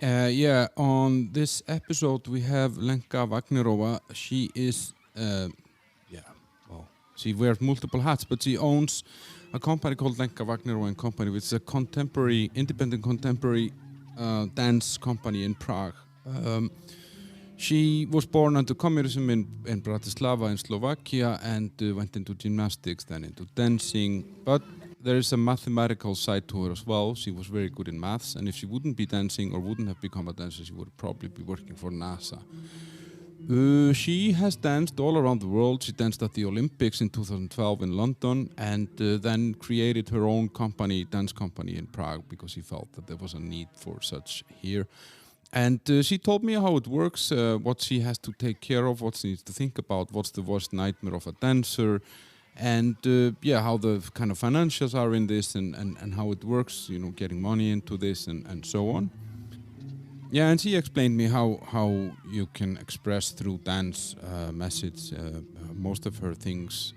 Yeah, on this episode we have Lenka Vagnerova. She is, she wears multiple hats, but she owns a company called Lenka Vagnerova Company, which is a contemporary, independent contemporary dance company in Prague. She was born under communism in Bratislava in Slovakia and went into gymnastics, then into dancing. But there is a mathematical side to her as well. She was very good in maths, and if she wouldn't be dancing or wouldn't have become a dancer, she would probably be working for NASA. She has danced all around the world. She danced at the Olympics in 2012 in London and then created her own company, dance company in Prague, because she felt that there was a need for such here. And she told me how it works, what she has to take care of, what she needs to think about, what's the worst nightmare of a dancer, and how the kind of financials are in this and how it works, getting money into this and so on. Yeah, and she explained me how you can express through dance message most of her things,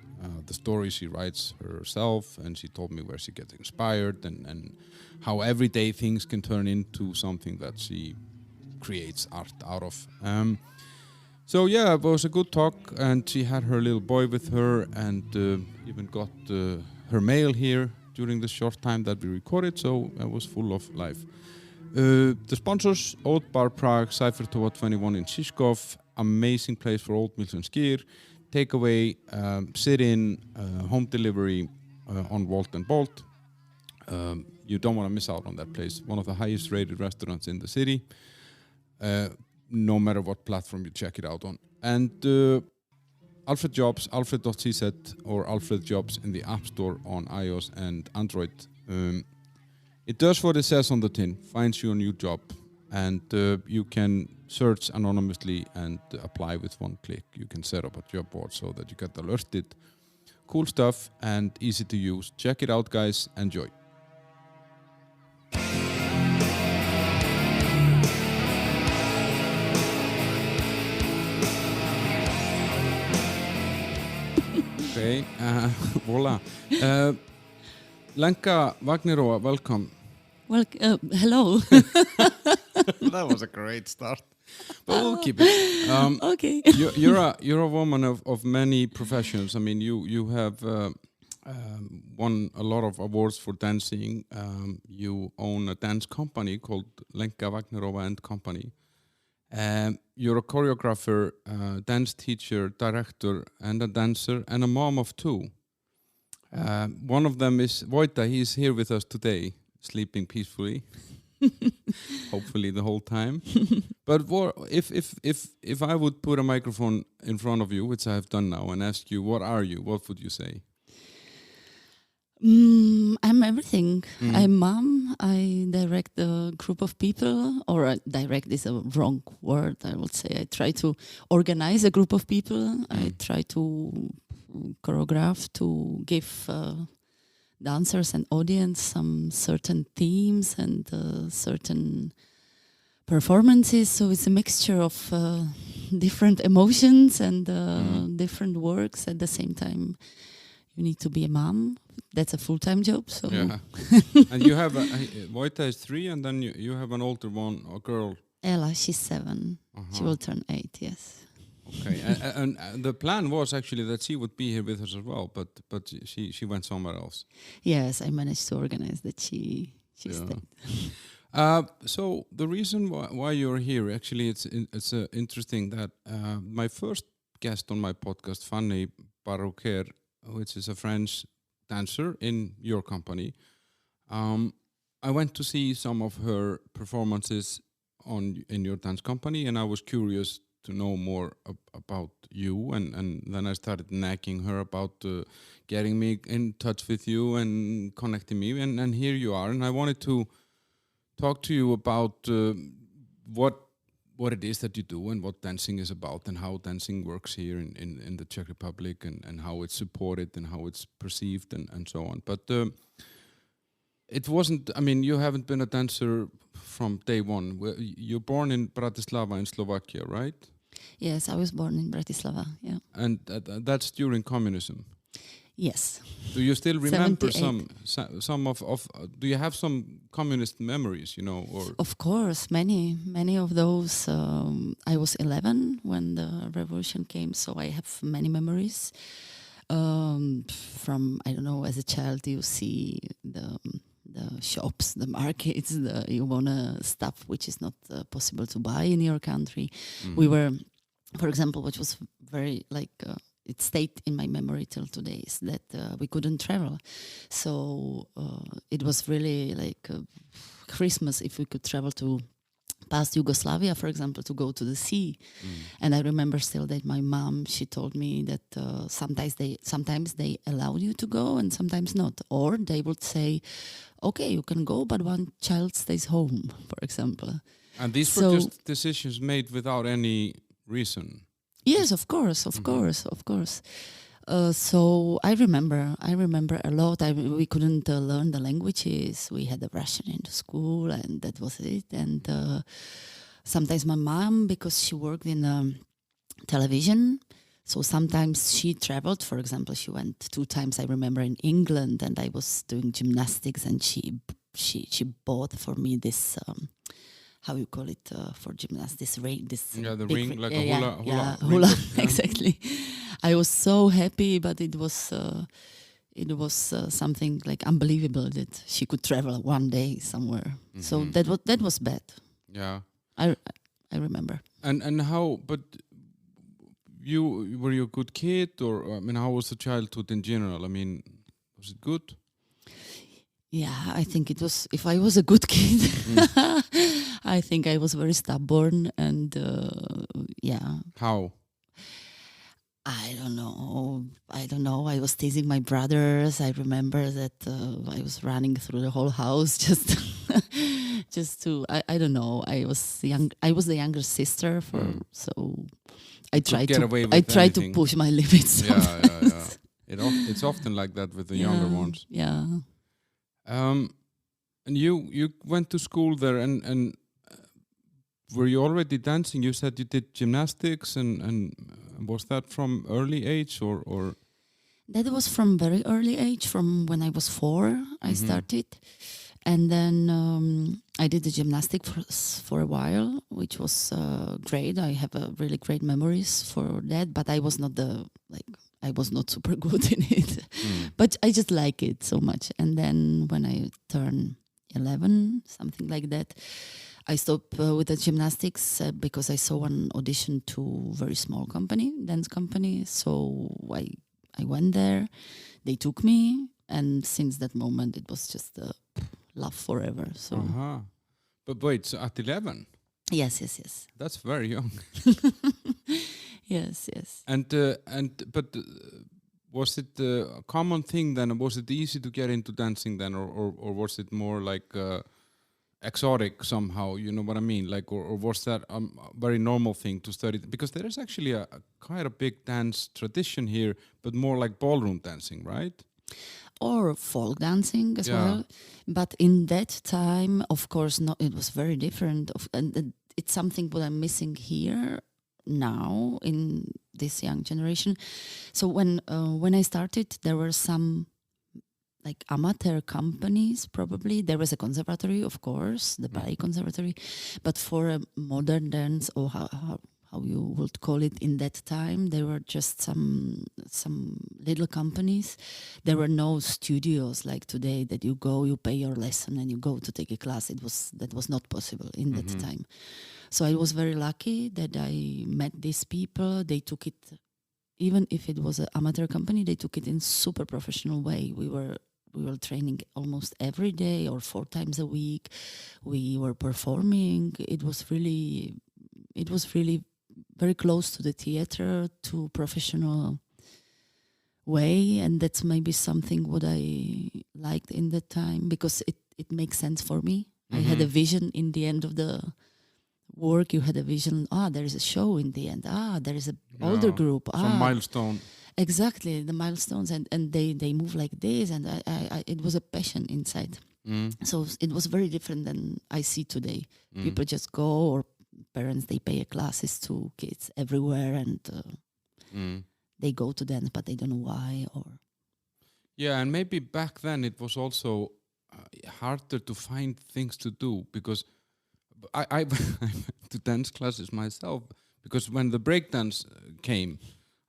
the stories she writes herself, and she told me where she gets inspired and how everyday things can turn into something that she creates art out of. So yeah, it was a good talk, and she had her little boy with her, and even got her mail here during the short time that we recorded, so it was full of life. The sponsors: Old Bar Prague, Cypher Tova 21 in Žižkov, amazing place for old meals and skier, takeaway, sit-in, home delivery on Wolt and Bolt. You don't want to miss out on that place. One of the highest rated restaurants in the city. No matter what platform you check it out on. And Alfred Jobs, alfred.cz or Alfred Jobs in the App Store on iOS and Android. It does what it says on the tin, finds you a new job, and you can search anonymously and apply with one click. You can set up a job board so that you get alerted. Cool stuff and easy to use. Check it out, guys. Enjoy. Okay, voila. Lenka Vagnerova, welcome. Well, hello. That was a great start, but we'll keep it. Okay. You're a woman of many professions. I mean, you have won a lot of awards for dancing. You own a dance company called Lenka Vagnerova Company. You're a choreographer, dance teacher, director, and a dancer, and a mom of two. One of them is Vojta. He's here with us today, sleeping peacefully, hopefully the whole time. But if I would put a microphone in front of you, which I have done now, and ask you, what are you? What would you say? I'm everything. I'm mom. I direct a group of people, or direct is a wrong word, I would say. I try to organize a group of people. I try to choreograph, to give dancers and audience some certain themes and certain performances. So it's a mixture of different emotions and different works at the same time. You need to be a mom. That's a full-time job. So yeah. And you have Vojta is 3, and then you have an older one, a girl. Ella, she's 7. She will turn 8. Yes. Okay, and the plan was actually that she would be here with us as well, but she went somewhere else. Yes, I managed to organize that she stayed. So the reason why you're here, actually, it's interesting that my first guest on my podcast, Fanny Barouquer, which is a French dancer in your company, I went to see some of her performances in your dance company, and I was curious to know more about you, and then I started nagging her about getting me in touch with you and connecting me, and here you are. And I wanted to talk to you about what it is that you do and what dancing is about and how dancing works here in the Czech Republic and how it's supported and how it's perceived and so on. But it wasn't, I mean, you haven't been a dancer from day one. You're born in Bratislava in Slovakia, right? Yes, I was born in Bratislava, yeah. And that's during communism? Yes. Do you still remember 78. some of do you have some communist memories, or Of course, many of those. I was 11 when the revolution came, so I have many memories. From, I don't know, as a child you see the shops, the markets, you wanna stuff which is not possible to buy in your country. We were, for example, which was very it stayed in my memory till today, is that we couldn't travel. So it was really like Christmas if we could travel to past Yugoslavia, for example, to go to the sea. And I remember still that my mom, she told me that sometimes they allowed you to go and sometimes not. Or they would say, okay, you can go, but one child stays home, for example. And these were just decisions made without any reason. Yes, of course. So I remember a lot. We couldn't learn the languages. We had the Russian in the school, and that was it. And sometimes my mom, because she worked in television, so sometimes she traveled. For example, she went 2 times, I remember, in England, and I was doing gymnastics, and she bought for me this. How you call it for gymnastics? This ring, the ring, like a hula. Hula. Exactly. I was so happy, but it was something like unbelievable that she could travel one day somewhere. So that was bad. Yeah, I remember. And how? But were you a good kid, or how was the childhood in general? Was it good? Yeah, I think it was. If I was a good kid, I think I was very stubborn and yeah. How? I don't know. I was teasing my brothers. I remember that I was running through the whole house just to. I don't know. I was young. I was the younger sister, so I tried to push my limits. Yeah. It's often like that with the younger ones. Yeah. And you went to school there, and were you already dancing? You said you did gymnastics, and was that from early age or? That was from very early age, from when I was 4. I started, and then I did the gymnastics for a while, which was great. I have really great memories for that, but I was not I was not super good in it, but I just like it so much. And then when I turned 11, something like that, I stopped with the gymnastics because I saw an audition to a very small dance company. So I went there, they took me, and since that moment it was just love forever. So. But wait, so at 11? Yes. That's very young. Yes. But was it a common thing then? Was it easy to get into dancing then, or was it more like exotic somehow? You know what I mean? Like, or was that a very normal thing to study? Because there is actually quite a big dance tradition here, but more like ballroom dancing, right? Or folk dancing as well. But in that time, of course, it was very different. And it's something what I'm missing here now in this young generation. So when I started, there were some like amateur companies. Probably there was a conservatory, of course, the ballet conservatory, but for a modern dance, or how you would call it in that time, there were just some little companies. There were no studios like today that you go, you pay your lesson and you go to take a class. That was not possible in that time. So I was very lucky that I met these people. They took it, even if it was an amateur company, they took it in super professional way. We were training almost every day or 4 times a week. We were performing. It was really very close to the theater, to professional way, and that's maybe something what I liked in that time, because it makes sense for me. I had a vision in the end of the work. You had a vision. There is a show in the end. There is an older group. Some milestone. Exactly, the milestones, and they move like this, and I it was a passion inside. So it was very different than I see today. People just go, or parents, they pay classes to kids everywhere, and they go to dance, but they don't know why. Or Yeah, and maybe back then it was also harder to find things to do because I went to dance classes myself because when the breakdance came,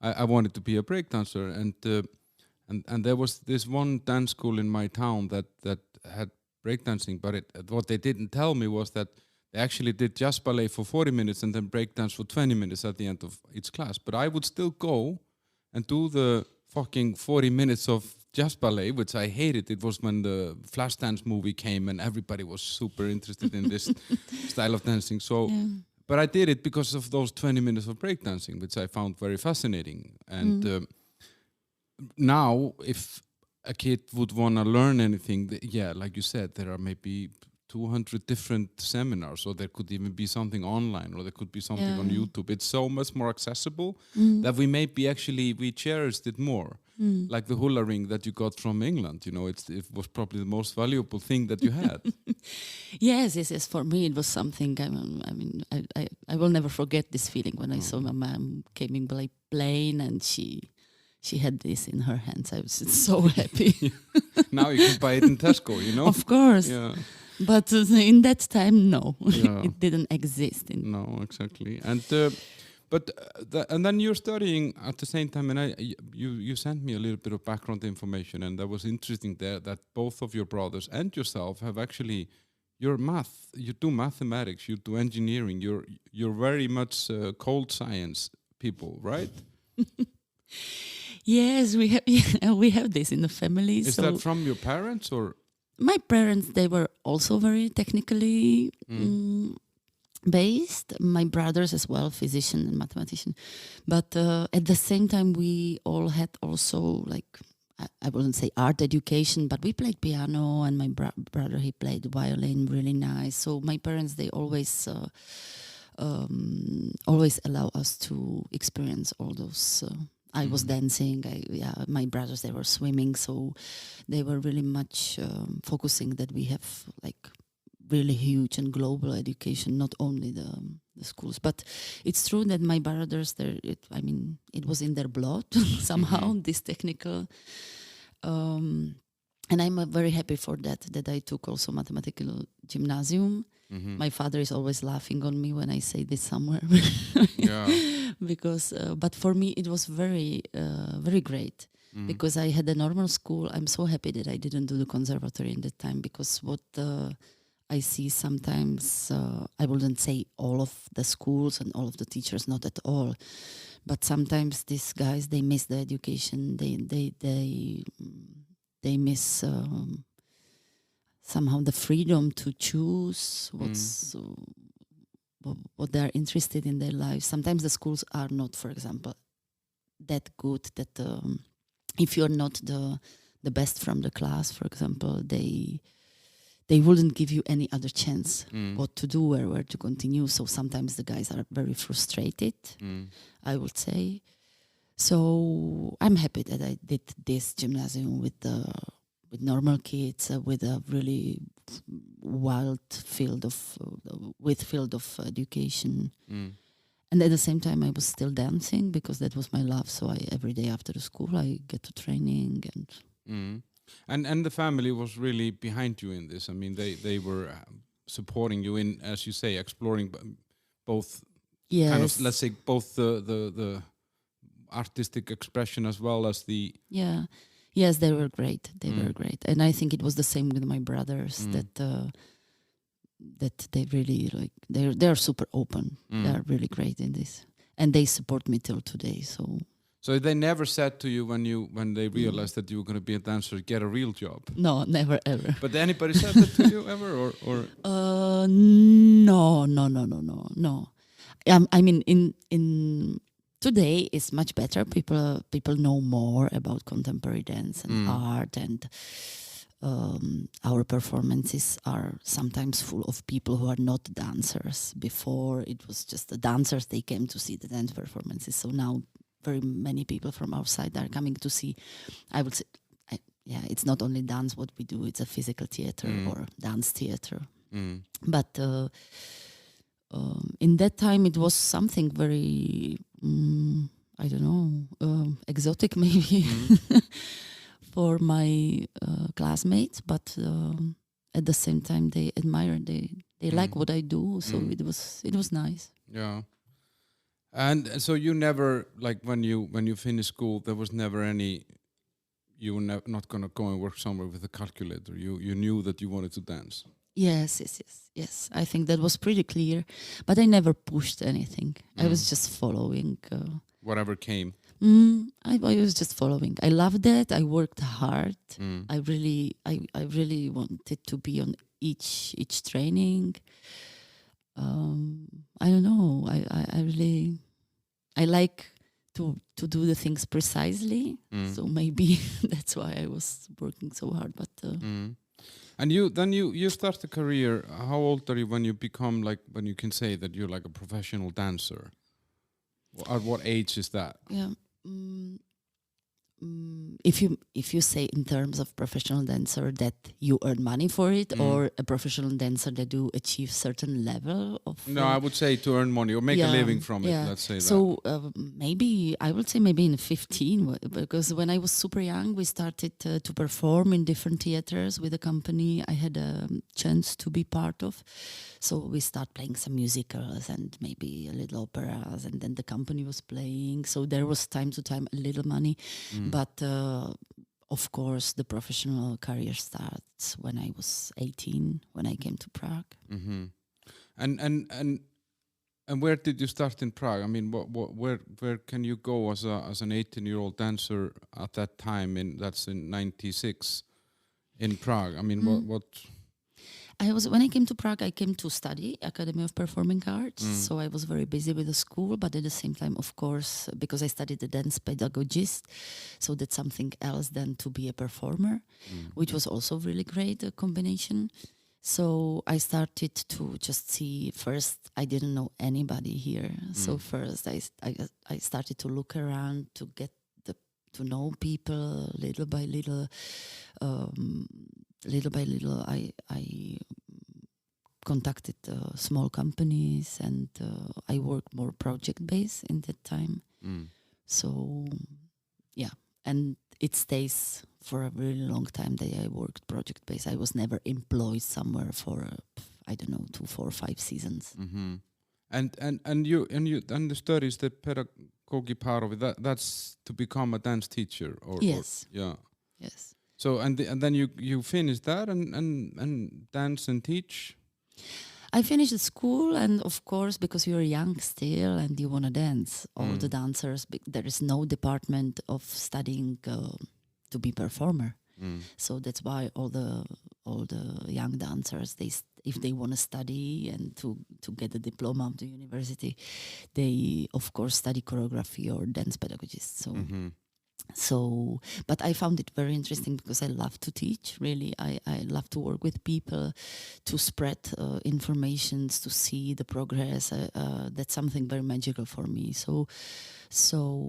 I wanted to be a breakdancer, and there was this one dance school in my town that had breakdancing, but what they didn't tell me was that they actually did jazz ballet for 40 minutes and then breakdance for 20 minutes at the end of each class. But I would still go and do the fucking 40 minutes of jazz ballet, which I hated. It was when the Flashdance movie came and everybody was super interested in this style of dancing. So, but I did it because of those 20 minutes of breakdancing, which I found very fascinating. And now, if a kid would want to learn anything, like you said, there are maybe 200 different seminars, or there could even be something online, or there could be something on YouTube. It's so much more accessible that we cherished it more. Like the hula ring that you got from England, it was probably the most valuable thing that you had. Yes. For me, it was something. I will never forget this feeling when I saw my mom came by plane and she had this in her hands. I was so happy. Now you can buy it in Tesco, Of course. Yeah. But in that time, no, it didn't exist. No, exactly. And and then you're studying at the same time, and you sent me a little bit of background information, and that was interesting there that both of your brothers and yourself have actually you do mathematics, you do engineering, you're very much cold science people, right? Yes, we have this in the family. Is that from your parents or? My parents, they were also very technically based. My brothers as well, physician and mathematician. But at the same time, we all had also I wouldn't say art education, but we played piano, and my brother, he played violin really nice. So my parents, they always allow us to experience all those. I was dancing. My brothers, they were swimming, so they were really much focusing that we have really huge and global education, not only the schools. But it's true that my brothers, it was in their blood somehow, this technical. And I'm very happy for that I took also mathematical gymnasium. My father is always laughing on me when I say this somewhere. Because, but for me it was very, very great because I had a normal school. I'm so happy that I didn't do the conservatory in that time, because what I see sometimes, I wouldn't say all of the schools and all of the teachers, not at all, but sometimes these guys, they miss the education. They miss somehow the freedom to choose what they're interested in their lives. Sometimes the schools are not, for example, that good that if you're not the best from the class, for example, they wouldn't give you any other chance what to do or where to continue. So sometimes the guys are very frustrated, I would say. So I'm happy that I did this gymnasium with normal kids, with a really wild field of education. And at the same time, I was still dancing because that was my love. So every day after the school, I get to training And the family was really behind you in this. I mean, they were supporting you in, as you say, exploring both. Yes. Kind of, let's say, both the artistic expression as well as the. Yeah. Yes, they were great. They were great, and I think it was the same with my brothers. That they really they're super open. They are really great in this, and they support me till today. So they never said to you when they realized that you were going to be a dancer, get a real job? No, never ever. But anybody said that to you ever, or? No. I mean, in today it's much better. People know more about contemporary dance and art, and our performances are sometimes full of people who are not dancers. Before it was just the dancers, they came to see the dance performances. So now very many people from outside are coming to see. I would say, it's not only dance what we do, it's a physical theater or dance theater. But in that time it was something very, I don't know, exotic maybe for my classmates, but at the same time they admire, they like what I do, so it was nice. Yeah. And so you never, like when you finished school, there was never any, you were not gonna go and work somewhere with a calculator. You knew that you wanted to dance. Yes. I think that was pretty clear, but I never pushed anything. I was just following. Whatever came. I was just following. I loved that. I worked hard. I really wanted to be on each training. I don't know. I like to do the things precisely. So maybe that's why I was working so hard. But and you start a career. How old are you when you become when you can say that you're like a professional dancer? At what age is that? Yeah. If you say in terms of professional dancer that you earn money for it, or a professional dancer that you achieve certain level of I would say to earn money or make a living from it. Let's say that. So maybe I would say maybe in 15, because when I was super young, we started to perform in different theaters with a company I had a chance to be part of. So we start playing some musicals and maybe a little operas, and then the company was playing. So there was time to time a little money. But of course, the professional career starts when I was 18, when I came to Prague. And where did you start in Prague? I mean, where can you go as an 18-year-old dancer at that time? That's in '96 in Prague. I mean, what? When I came to Prague, I came to study Academy of Performing Arts. So I was very busy with the school, but at the same time, of course, because I studied the dance pedagogist, so that's something else than to be a performer, which was also really great, a combination. So I started to just see, first, I didn't know anybody here. So first I started to look around to get to know people little by little. Little by little, I contacted small companies, and I worked more project-based in that time. So, yeah, and it stays for a really long time that I worked project-based. I was never employed somewhere for, I don't know, 2, 4, 5 seasons. And the studies, the pedagogy part of it, that's to become a dance teacher, Yes. Yes. So and then you finish that and dance and teach. I finished the school, and of course, because you're young still and you want to dance, all the dancers, there is no department of studying to be performer. So that's why all the young dancers, if they want to study and to get a diploma of the university, they of course study choreography or dance pedagogist. So, but I found it very interesting because I love to teach, really. I love to work with people, to spread information, to see the progress. That's something very magical for me. So,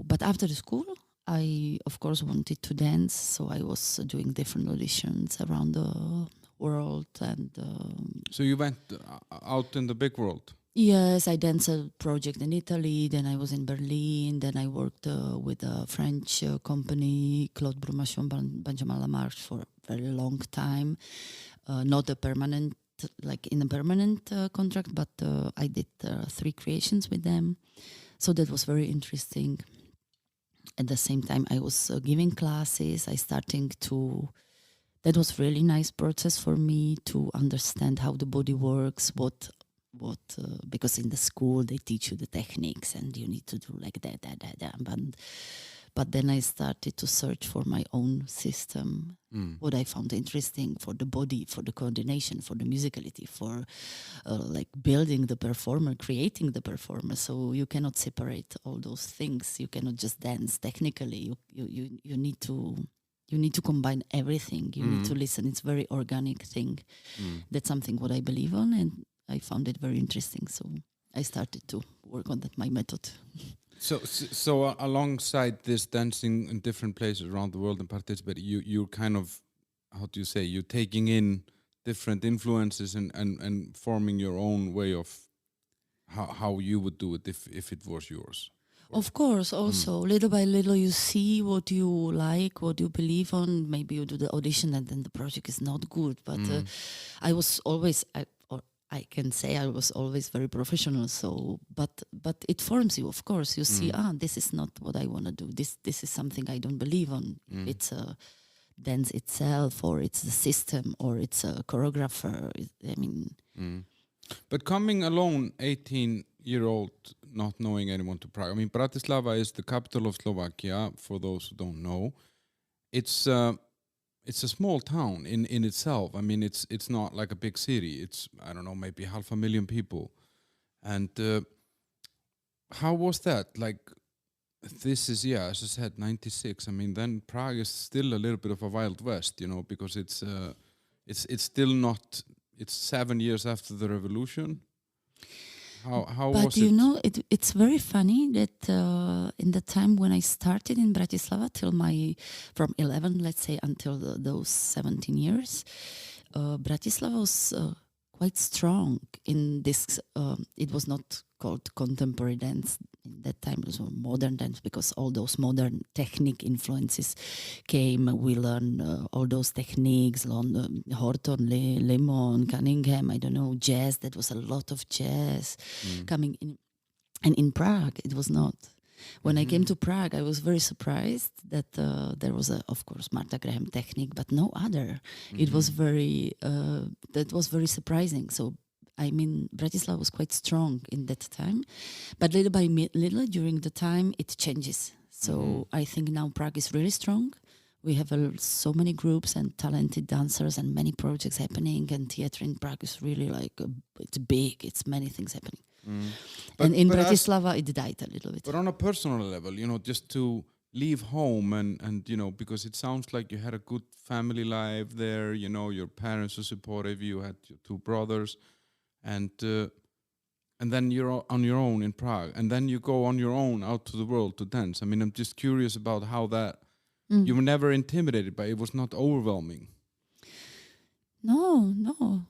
but after the school, I, of course, wanted to dance. So I was doing different auditions around the world. And so you went out in the big world? Yes, I danced a project in Italy, then I was in Berlin, then I worked with a French company, Claude Brumachon Benjamin Lamarche, for a very long time. Not a permanent, in a permanent contract, but I did 3 creations with them. So that was very interesting. At the same time, I was giving classes. That was really nice process for me to understand how the body works, because in the school they teach you the techniques and you need to do like that. But then I started to search for my own system, what I found interesting for the body, for the coordination, for the musicality, for building the performer, creating the performer. So you cannot separate all those things. You cannot just dance technically. You need to combine everything. You need to listen. It's a very organic thing. That's something what I believe on, and I found it very interesting, so I started to work on that, my method. So alongside this dancing in different places around the world and participate, you're kind of, how do you say, you're taking in different influences and forming your own way of how you would do it if it was yours. Of course, also little by little you see what you like, what you believe on. Maybe you do the audition and then the project is not good. But I was always, I can say I was always very professional. So, but it forms you, of course. You see, this is not what I want to do. This is something I don't believe on. It's a dance itself, or it's the system, or it's a choreographer. I mean. But coming alone, 18-year-old, not knowing anyone to Prague. I mean, Bratislava is the capital of Slovakia. For those who don't know, it's a small town in itself. I mean, it's not like a big city. It's, I don't know, maybe 500,000 people. And how was that? Like, this is, as I said, 96. I mean, then Prague is still a little bit of a wild west, because it's still not. It's 7 years after the revolution. How but was it? But it's very funny that in the time when I started in Bratislava till from 11, let's say, until those 17 years, Bratislava was quite strong in this. It was not called contemporary dance. In that time, it was modern dance, because all those modern technique influences came. We learned all those techniques, London, Horton, Lemon, Cunningham, I don't know, jazz. That was a lot of jazz coming in. And in Prague, it was not. When I came to Prague, I was very surprised that there was, of course, Martha Graham technique, but no other. It was that was very surprising. So, I mean, Bratislava was quite strong in that time, but little by little during the time it changes. So I think now Prague is really strong. We have so many groups and talented dancers and many projects happening, and theater in Prague is really like, it's big, it's many things happening. And in Bratislava it died a little bit. But on a personal level, just to leave home and because it sounds like you had a good family life there, your parents were supportive, you had your 2 brothers. And then you're on your own in Prague, and then you go on your own out to the world to dance. I mean, I'm just curious about how that you were never intimidated by it. Was not overwhelming. No.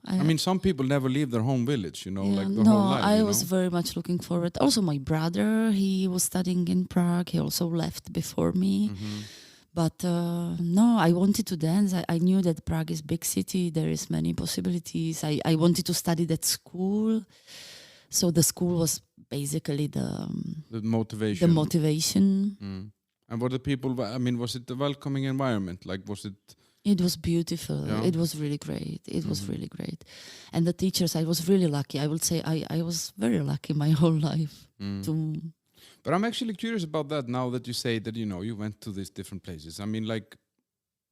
I mean, some people never leave their home village, like their whole life. I was very much looking forward. Also, my brother, he was studying in Prague. He also left before me. But no, I wanted to dance. I knew that Prague is a big city. There is many possibilities. I wanted to study that school. So the school was basically the motivation. The motivation. And were the people, I mean, was it a welcoming environment? Like, was it... It was beautiful. Yeah. It was really great. It was really great. And the teachers, I was really lucky. I would say I was very lucky my whole life to... But I'm actually curious about that now that you say that, you went to these different places. I mean, like,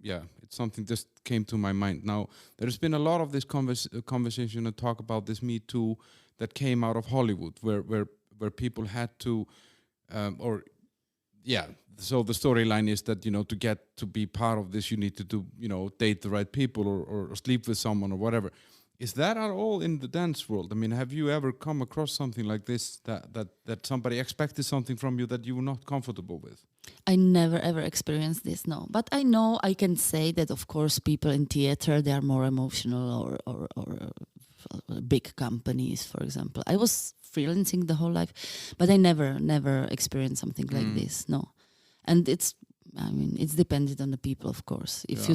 it's something just came to my mind. Now, there's been a lot of this conversation and talk about this Me Too that came out of Hollywood, where people had to, so the storyline is that, to get to be part of this, you need to do, date the right people or sleep with someone or whatever. Is that at all in the dance world? I mean, have you ever come across something like this, that somebody expected something from you that you were not comfortable with? I never ever experienced this, no. But I know I can say that, of course, people in theater, they are more emotional, or big companies, for example. I was freelancing the whole life, but I never experienced something like this, no. And it's dependent on the people, of course. If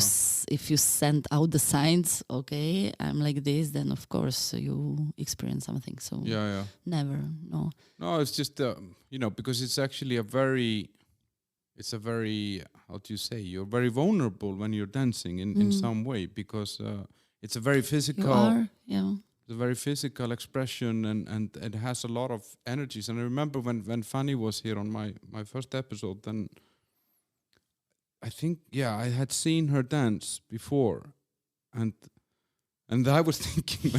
you send out the signs, okay, I'm like this, then of course you experience something. So never, no. No, it's just because it's actually a very, how do you say? You're very vulnerable when you're dancing in some way, because it's a very physical. You are, yeah. It's a very physical expression, and it has a lot of energies. And I remember when Fanny was here on my first episode, then I think, I had seen her dance before, and I was thinking,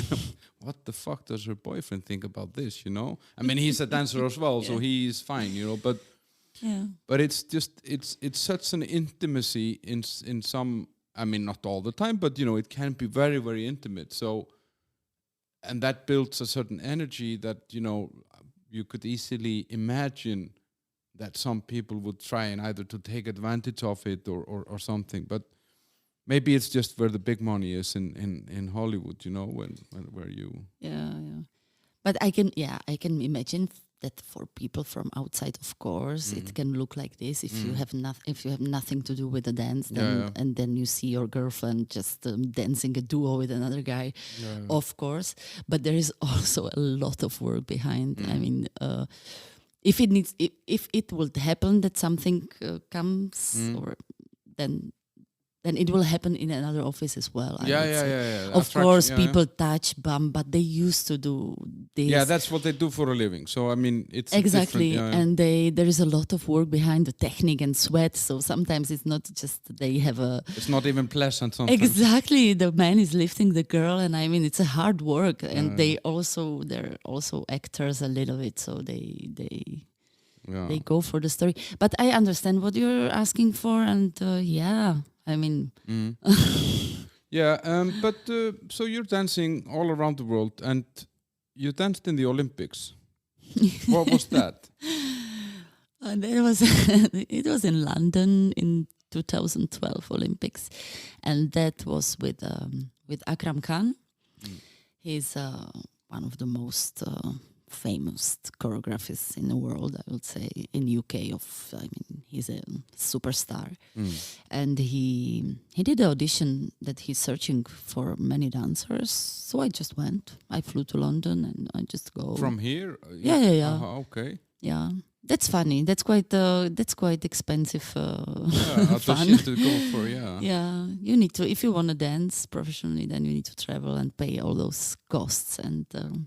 what the fuck does her boyfriend think about this, I mean, he's a dancer as well, so he is fine, but it's just, it's such an intimacy in some, I mean, not all the time, but, it can be very, very intimate, so, and that builds a certain energy that, you could easily imagine that some people would try and either to take advantage of it or something. But maybe it's just where the big money is in Hollywood, when where you... Yeah. But I can imagine that for people from outside, of course, it can look like this. If you have nothing to do with the dance, then and then you see your girlfriend just dancing a duo with another guy, of course. But there is also a lot of work behind. I mean, if it would happen that something comes, or then it will happen in another office as well. Yeah. Of course, people touch, bump, but they used to do this. Yeah, that's what they do for a living. So I mean, it's exactly, and there is a lot of work behind the technique and sweat. So sometimes it's not just they have a. It's not even pleasant sometimes. Exactly, the man is lifting the girl, and I mean it's a hard work, and they're also actors a little bit, so they go for the story. But I understand what you're asking for, and I mean, but so you're dancing all around the world, and you danced in the Olympics. What was that? And it was in London in 2012 Olympics, and that was with Akram Khan. He's one of the most famous choreographers in the world, I would say, in UK. He's a superstar, and he did an audition that he's searching for many dancers. So I just went. I flew to London, and I just go from here. Yeah. Okay. Yeah. That's funny. That's quite expensive. Fun to go for. Yeah, you need to, if you want to dance professionally, then you need to travel and pay all those costs, and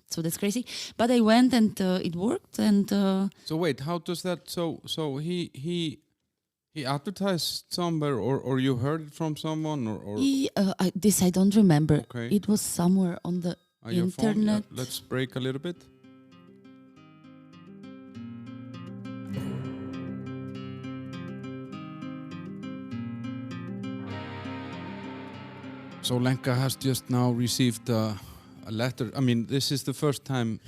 so that's crazy. But I went, and it worked. And so wait, how does that? So he advertised somewhere, or you heard it from someone, or this I don't remember. Okay. It was somewhere on the internet. Yeah, let's break a little bit. So Lenka has just now received a letter. I mean, this is the first time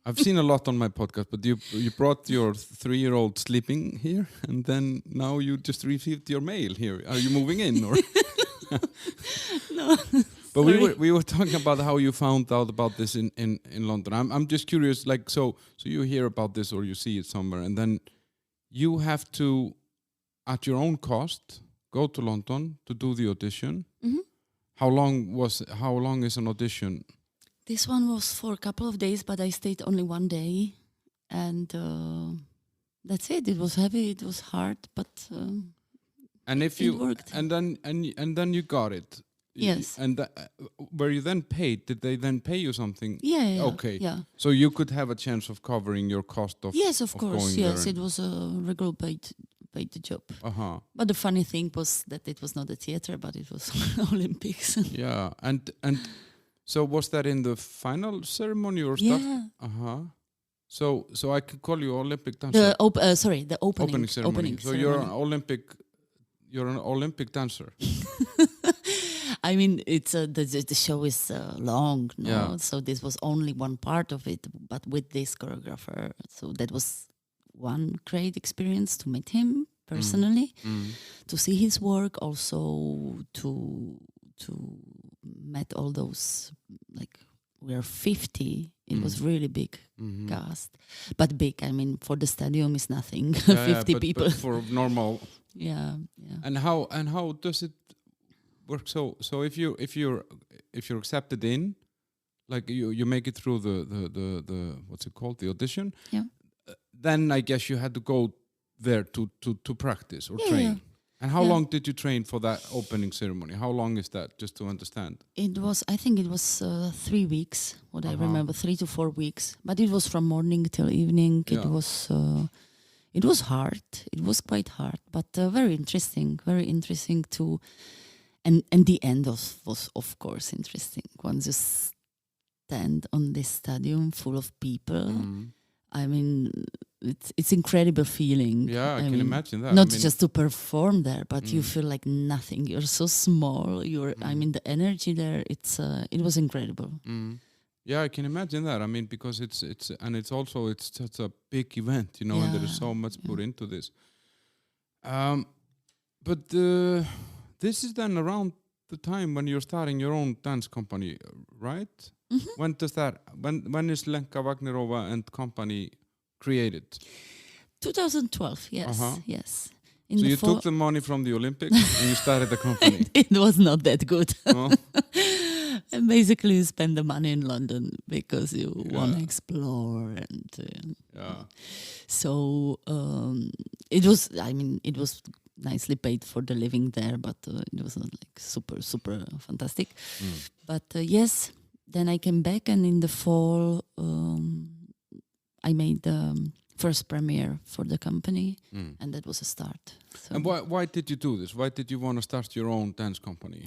I've seen a lot on my podcast, but you brought your 3-year-old sleeping here, and then now you just received your mail here. Are you moving in, or? No. But we were talking about how you found out about this in London. I'm just curious, like so you hear about this or you see it somewhere, and then you have to, at your own cost, go to London to do the audition. Mm-hmm. How long is an audition? This one was for a couple of days, but I stayed only one day, and that's it. It was heavy, it was hard, but and if it worked. And then you got it. Yes. And were you then paid? Did they then pay you something? Yeah. Okay. Yeah. So you could have a chance of covering your cost of. Yes, of course. Yes, there. it was a regular paid job. Uh-huh. But the funny thing was that it was not a theater, but it was Olympics. Yeah, and so was that in the final ceremony or stuff? Yeah. Uh-huh. So I could call you Olympic dancer. The opening ceremony. Opening so ceremony. you're an Olympic dancer. I mean, it's the show is long, no? Yeah. So this was only one part of it, but with this choreographer. So that was one great experience to meet him personally, to see his work, also to meet all those, like, we are 50. It was really big cast, but big. I mean, for the stadium is nothing. 50 people but for normal. Yeah. And how does it work? So if you're accepted in, like you make it through the what's it called, the audition. Yeah. Then I guess you had to go there to practice or train. Yeah. And how long did you train for that opening ceremony? How long is that, just to understand? I think it was 3 weeks, what I remember, 3 to 4 weeks. But it was from morning till evening. Yeah. It was hard. It was quite hard, but very interesting to... And the end was of course interesting. Once you stand on this stadium full of people, I mean, it's incredible feeling. Yeah, I can imagine that. Not just to perform there, but you feel like nothing. You're so small. I mean, the energy there. It was incredible. Yeah, I can imagine that. I mean, because it's such a big event, you know, and there is so much put into this. But this is then around the time when you're starting your own dance company, right? When does that? When is Lenka Vagnerova and Company created? 2012. Yes, Uh-huh. yes. So you took the money from the Olympics and you started the company. It was not that good. No? And basically, you spend the money in London because you want to explore, and so it was. I mean, it was nicely paid for the living there, but it was not like super fantastic. But yes, then I came back, and in the fall, I made the first premiere for the company, and that was a start. So And why did you do this? Why did you want to start your own dance company?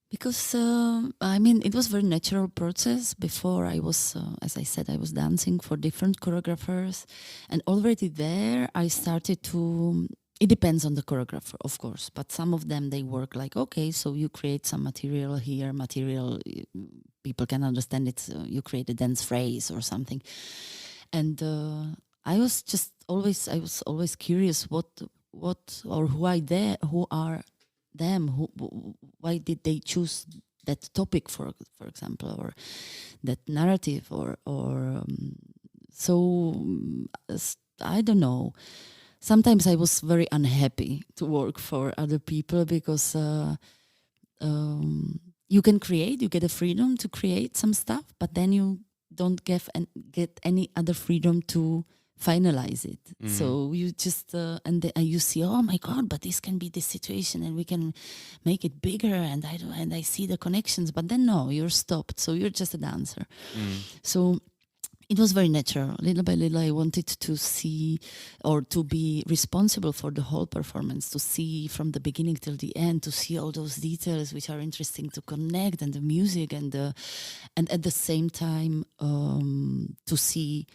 because I mean, it was a very natural process. Before I was, as I said, I was dancing for different choreographers, and already there I started to. It depends on the choreographer, of course, but some of them, they work like, okay, so you create some material here, people can understand it. You create a dance phrase or something, and I was always curious what or who are them, why did they choose that topic, for example, or that narrative, or I don't know. Sometimes I was very unhappy to work for other people because you can create, you get a freedom to create some stuff, but then you don't get any other freedom to finalize it. So you just you see, oh my God, but this can be this situation, and we can make it bigger, and I see the connections, but then no, you're stopped. So you're just a dancer. So it was very natural. Little by little, I wanted to see, or to be responsible for the whole performance, to see from the beginning till the end, to see all those details which are interesting to connect, and the music, and at the same time to see,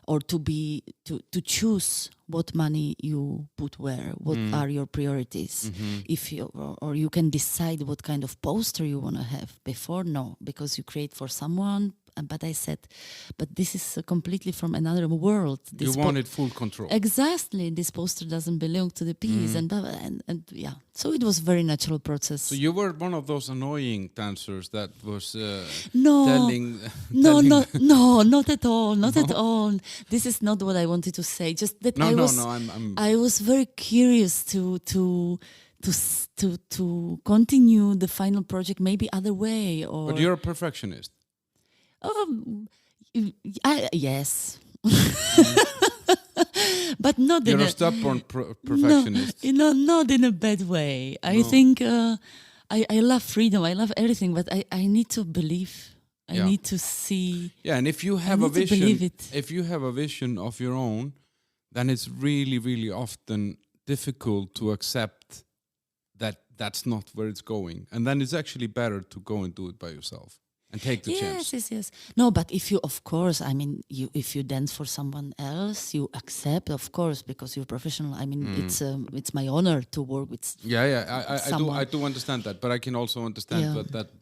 or to choose what money you put where, what are your priorities. If you or you can decide what kind of poster you want to have. Before, no, because you create for someone. But I said, but this is completely from another world. You wanted full control. Exactly. This poster doesn't belong to the piece, and yeah. So it was a very natural process. So you were one of those annoying dancers that was no, telling... No, not at all. Not at all. This is not what I wanted to say. Just that I was very curious to continue the final project maybe other way. Or But you're a perfectionist. Yes. But not you're in a stubborn perfectionist. No, not in a bad way. I think I love freedom. I love everything, but I need to believe. I need to see. Yeah, and if you have a vision of your own, then it's really, really often difficult to accept that that's not where it's going, and then it's actually better to go and do it by yourself. And take the chance. Yes. No, but if you, of course, I mean, if you dance for someone else, you accept, of course, because you're professional. I mean, it's my honor to work with. I do understand that, but I can also understand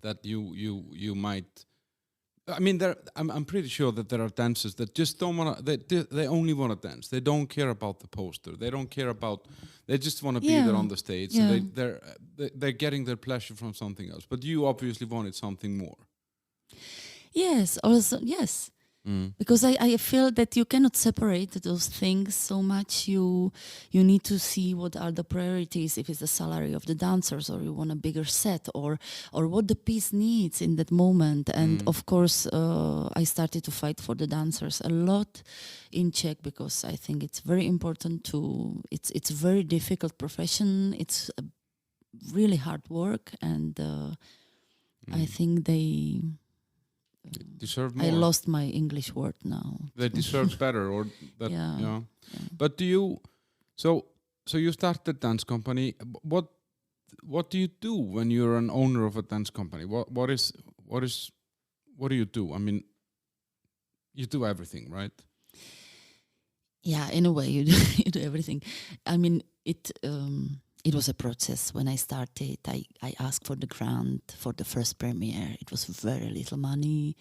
that you might. I mean, I'm pretty sure that there are dancers that just don't want to. They only want to dance. They don't care about the poster. They don't care about. They just want to be there on the stage, and they're getting their pleasure from something else. But you obviously wanted something more. Yes, also yes, because I feel that you cannot separate those things so much. You need to see what are the priorities. If it's the salary of the dancers, or you want a bigger set, or what the piece needs in that moment. And of course, I started to fight for the dancers a lot in Czech, because I think it's very important to. It's a very difficult profession. It's a really hard work, and I think they deserve more. I lost my English word now. They deserve better, or that. Yeah. But do you? So you started dance company. What do you do when you're an owner of a dance company? What do you do? I mean, you do everything, right? Yeah, in a way, you do everything. I mean, it was a process. When I started, I asked for the grant for the first premiere. It was very little money,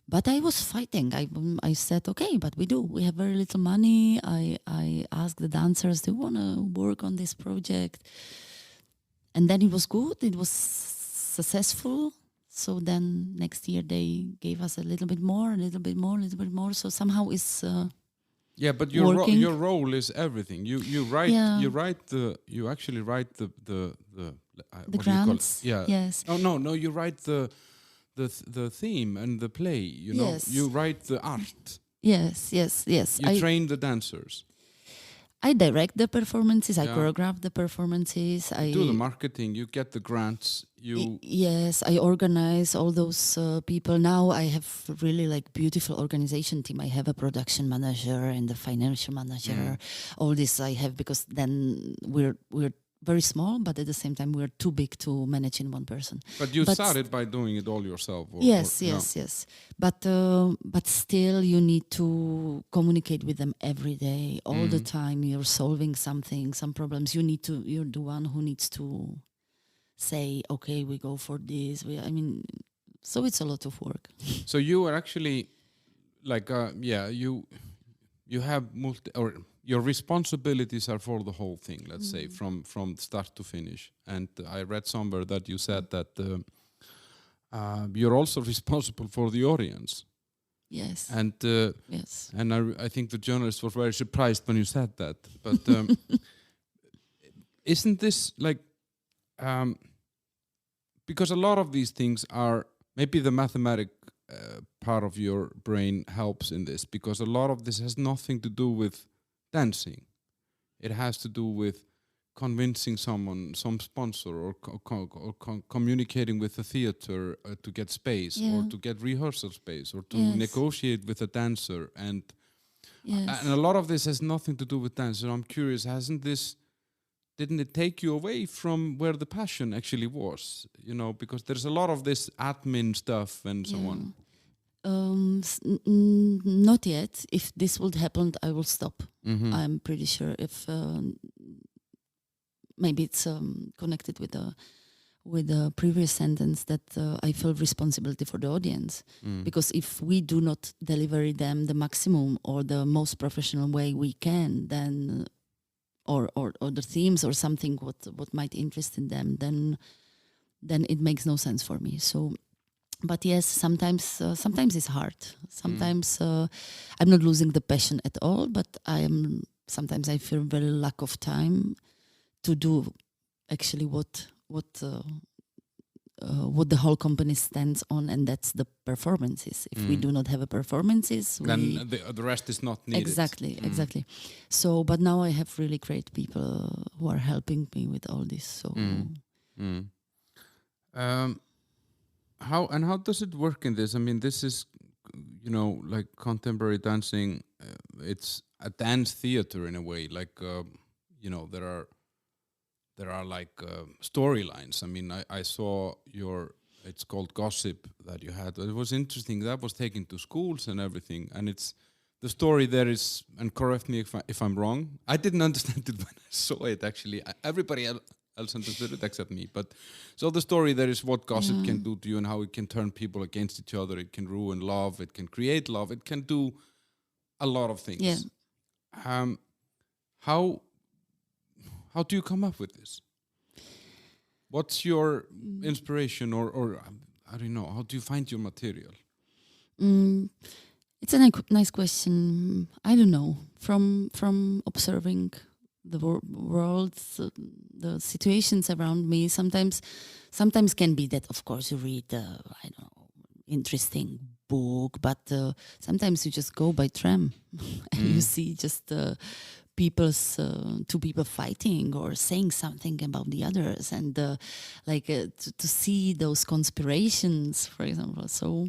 but I was fighting. I said, okay, but we have very little money. I asked the dancers, do you want to work on this project? And then it was good. It was successful. So then next year they gave us a little bit more, a little bit more, a little bit more. So somehow it's yeah, but working. your role is everything. You write you actually write the what do you call it? grants. Yeah. Yes. No. You write the theme and the play. You know. Yes. You write the art. Yes. You train the dancers. I direct the performances. I Yeah. choreograph the performances. I Do the marketing. You get the grants. You yes, I organize all those people. Now I have really like beautiful organization team. I have a production manager and a financial manager. All this I have because then we're very small, but at the same time we're too big to manage in one person. But you started by doing it all yourself. Yes. But still, you need to communicate with them every day, all the time. You're solving something, some problems. You're the one who needs to say, okay, we go for this. So it's a lot of work. So you are actually like you have your responsibilities are for the whole thing, let's say, from start to finish. And I read somewhere that you said that you're also responsible for the audience. Yes. And yes. And I think the journalists were very surprised when you said that. But isn't this like because a lot of these things are maybe the mathematic part of your brain helps in this, because a lot of this has nothing to do with dancing. It has to do with convincing someone, some sponsor, or communicating with the theater to get space, or to get rehearsal space, or to negotiate with a dancer. And a lot of this has nothing to do with dance. So I'm curious, didn't it take you away from where the passion actually was? You know, because there's a lot of this admin stuff and so on. Not yet. If this would happen, I will stop. I'm pretty sure. If maybe it's connected with the previous sentence that I feel responsibility for the audience, because if we do not deliver them the maximum or the most professional way we can, then or the themes or something what might interest in them, then it makes no sense for me. So. But yes, sometimes it's hard. Sometimes I'm not losing the passion at all, but sometimes I feel very lack of time to do actually what the whole company stands on, and that's the performances. If we do not have a performances, then the rest is not needed. Exactly. So, but now I have really great people who are helping me with all this. So. How does it work in this? I mean, this is, like contemporary dancing. It's a dance theater in a way. Like, there are like storylines. I mean, I saw it's called Gossip that you had. It was interesting. That was taken to schools and everything. And the story there is, and correct me if I'm wrong. I didn't understand it when I saw it. Actually, everybody else understood it except me. But so the story there is what gossip can do to you and how it can turn people against each other. It can ruin love. It can create love. It can do a lot of things. Yeah. How do you come up with this? What's your inspiration, or I don't know? How do you find your material? It's a nice question. I don't know. From observing the world, the situations around me, sometimes can be that, of course, you read interesting book, but sometimes you just go by tram and you see just two people fighting or saying something about the others, and to see those conspirations, for example. So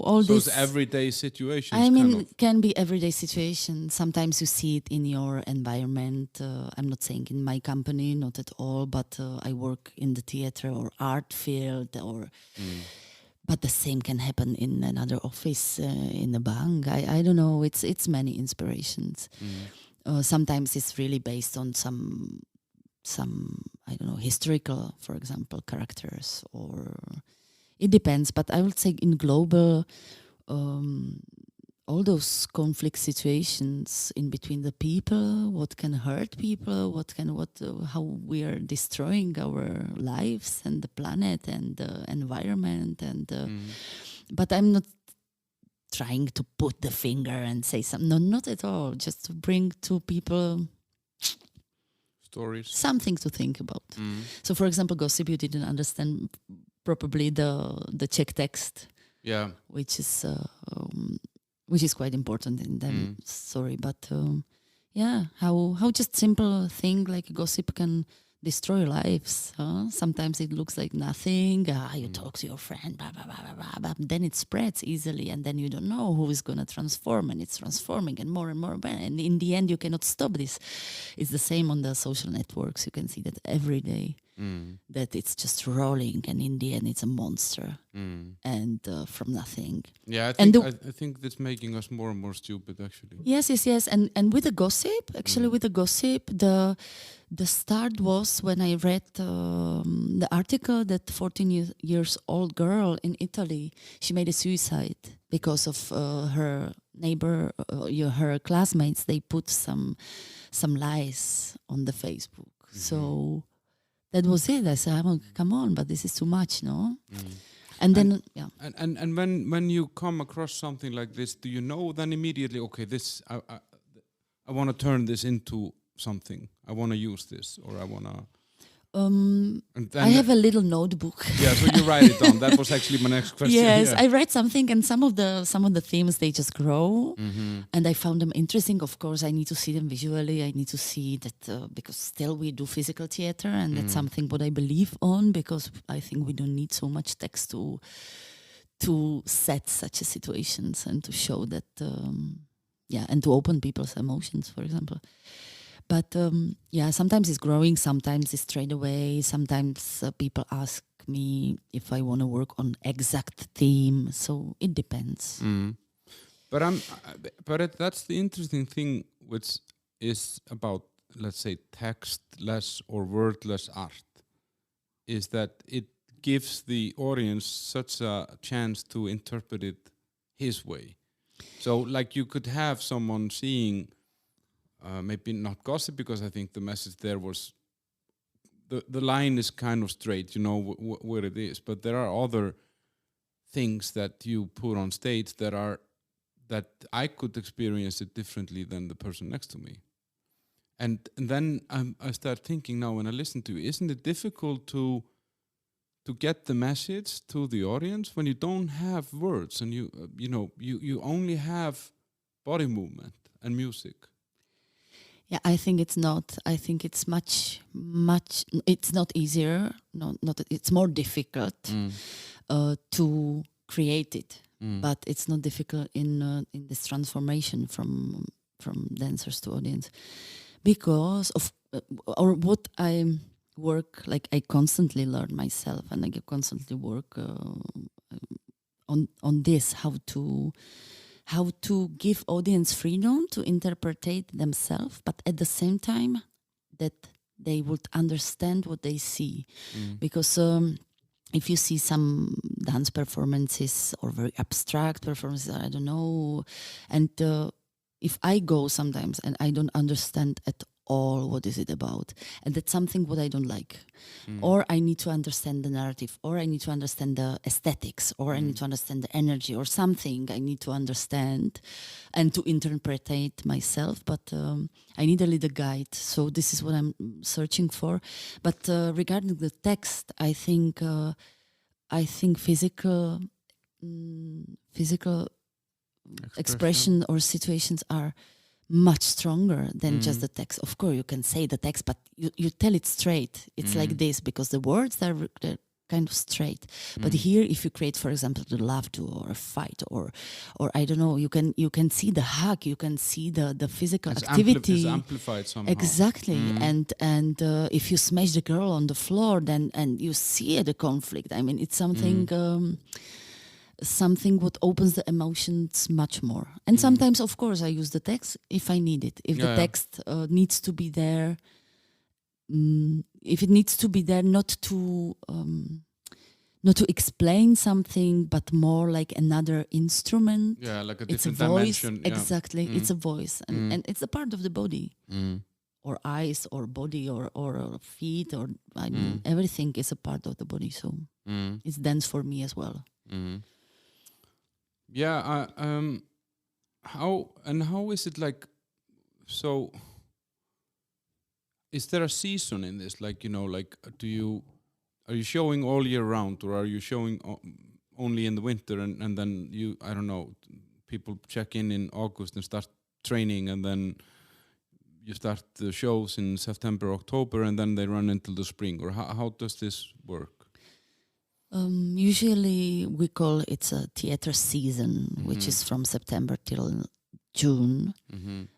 all this everyday situations. I mean, can be everyday situation. Sometimes you see it in your environment. I'm not saying in my company, not at all. But I work in the theater or art field, but the same can happen in another office, in a bank. I don't know. It's many inspirations. Sometimes it's really based on some I don't know, historical, for example, characters, or. It depends, but I would say in global, all those conflict situations in between the people, what can hurt people, how we are destroying our lives and the planet and the environment, and but I'm not trying to put the finger and say something. No, not at all. Just to bring to people stories, something to think about. So, for example, gossip, you didn't understand probably the Czech text, which is quite important in the story. But how just simple thing like gossip can destroy lives. Sometimes it looks like nothing. You talk to your friend, blah, blah, blah, blah, blah, blah. Then it spreads easily, and then you don't know who is going to transform, and it's transforming and more. And in the end, you cannot stop this. It's the same on the social networks. You can see that every day, that it's just rolling, and in the end, it's a monster, and from nothing. Yeah, I think that's making us more and more stupid, actually. Yes. And with the gossip, actually, the start was when I read the article that 14 years old girl in Italy, she made a suicide because of her neighbor, her classmates. They put some lies on the Facebook. So that was it. I said, come on, but this is too much, no? And then, And when you come across something like this, do you know then immediately, okay, this I want to turn this into something. I want to use this, or I want to. I have a little notebook. Yeah, so you write it down. That was actually my next question. Yes, I write something, and some of the themes, they just grow, and I found them interesting. Of course, I need to see them visually. I need to see that because still we do physical theater, and that's something what I believe on, because I think we don't need so much text to set such a situations and to show that and to open people's emotions, for example. But sometimes it's growing, sometimes it's straight away. Sometimes people ask me if I want to work on exact theme. So it depends. But that's the interesting thing, which is about, let's say, textless or wordless art, is that it gives the audience such a chance to interpret it his way. So, like, you could have someone seeing. Maybe not gossip, because I think the message there was the line is kind of straight, you know where it is. But there are other things that you put on stage that I could experience it differently than the person next to me. And then I start thinking now when I listen to you, isn't it difficult to get the message to the audience when you don't have words and you only have body movement and music? Yeah, I think it's not. I think it's much. It's not easier. It's more difficult to create it, but it's not difficult in this transformation from dancers to audience, because of what I work, like I constantly learn myself, and I constantly work on this, how to give audience freedom to interpret themselves, but at the same time that they would understand what they see. Because if you see some dance performances or very abstract performances, I don't know, and if I go sometimes and I don't understand at all what is it about, and that's something what I don't like, or I need to understand the narrative, or I need to understand the aesthetics, or I need to understand the energy, or something I need to understand and to interpret myself, but I need a little guide. So this is what I'm searching for. But regarding the text, I think physical expression or situations are much stronger than just the text. Of course, you can say the text, but you tell it straight. It's like this, because the words they're kind of straight. But here, if you create, for example, the love duo or a fight, or I don't know, you can see the hug, you can see the physical activity. It's amplified somehow. Exactly, and if you smash the girl on the floor, then and you see the conflict. I mean, it's something. Something what opens the emotions much more. And sometimes, of course, I use the text if I need it. If the text needs to be there, if it needs to be there, not not to explain something, but more like another instrument. Yeah, like a It's a different voice. dimension. Yeah. Exactly, it's a voice, and it's a part of the body, or eyes, or body, or feet, or I mean, everything is a part of the body. So it's dance for me as well. Yeah. How is it like? So, is there a season in this? Like, like, are you showing all year round, or are you showing only in the winter, and then I don't know, people check in August and start training, and then you start the shows in September, October, and then they run until the spring, or how does this work? Usually we call it a theater season, which is from September till June.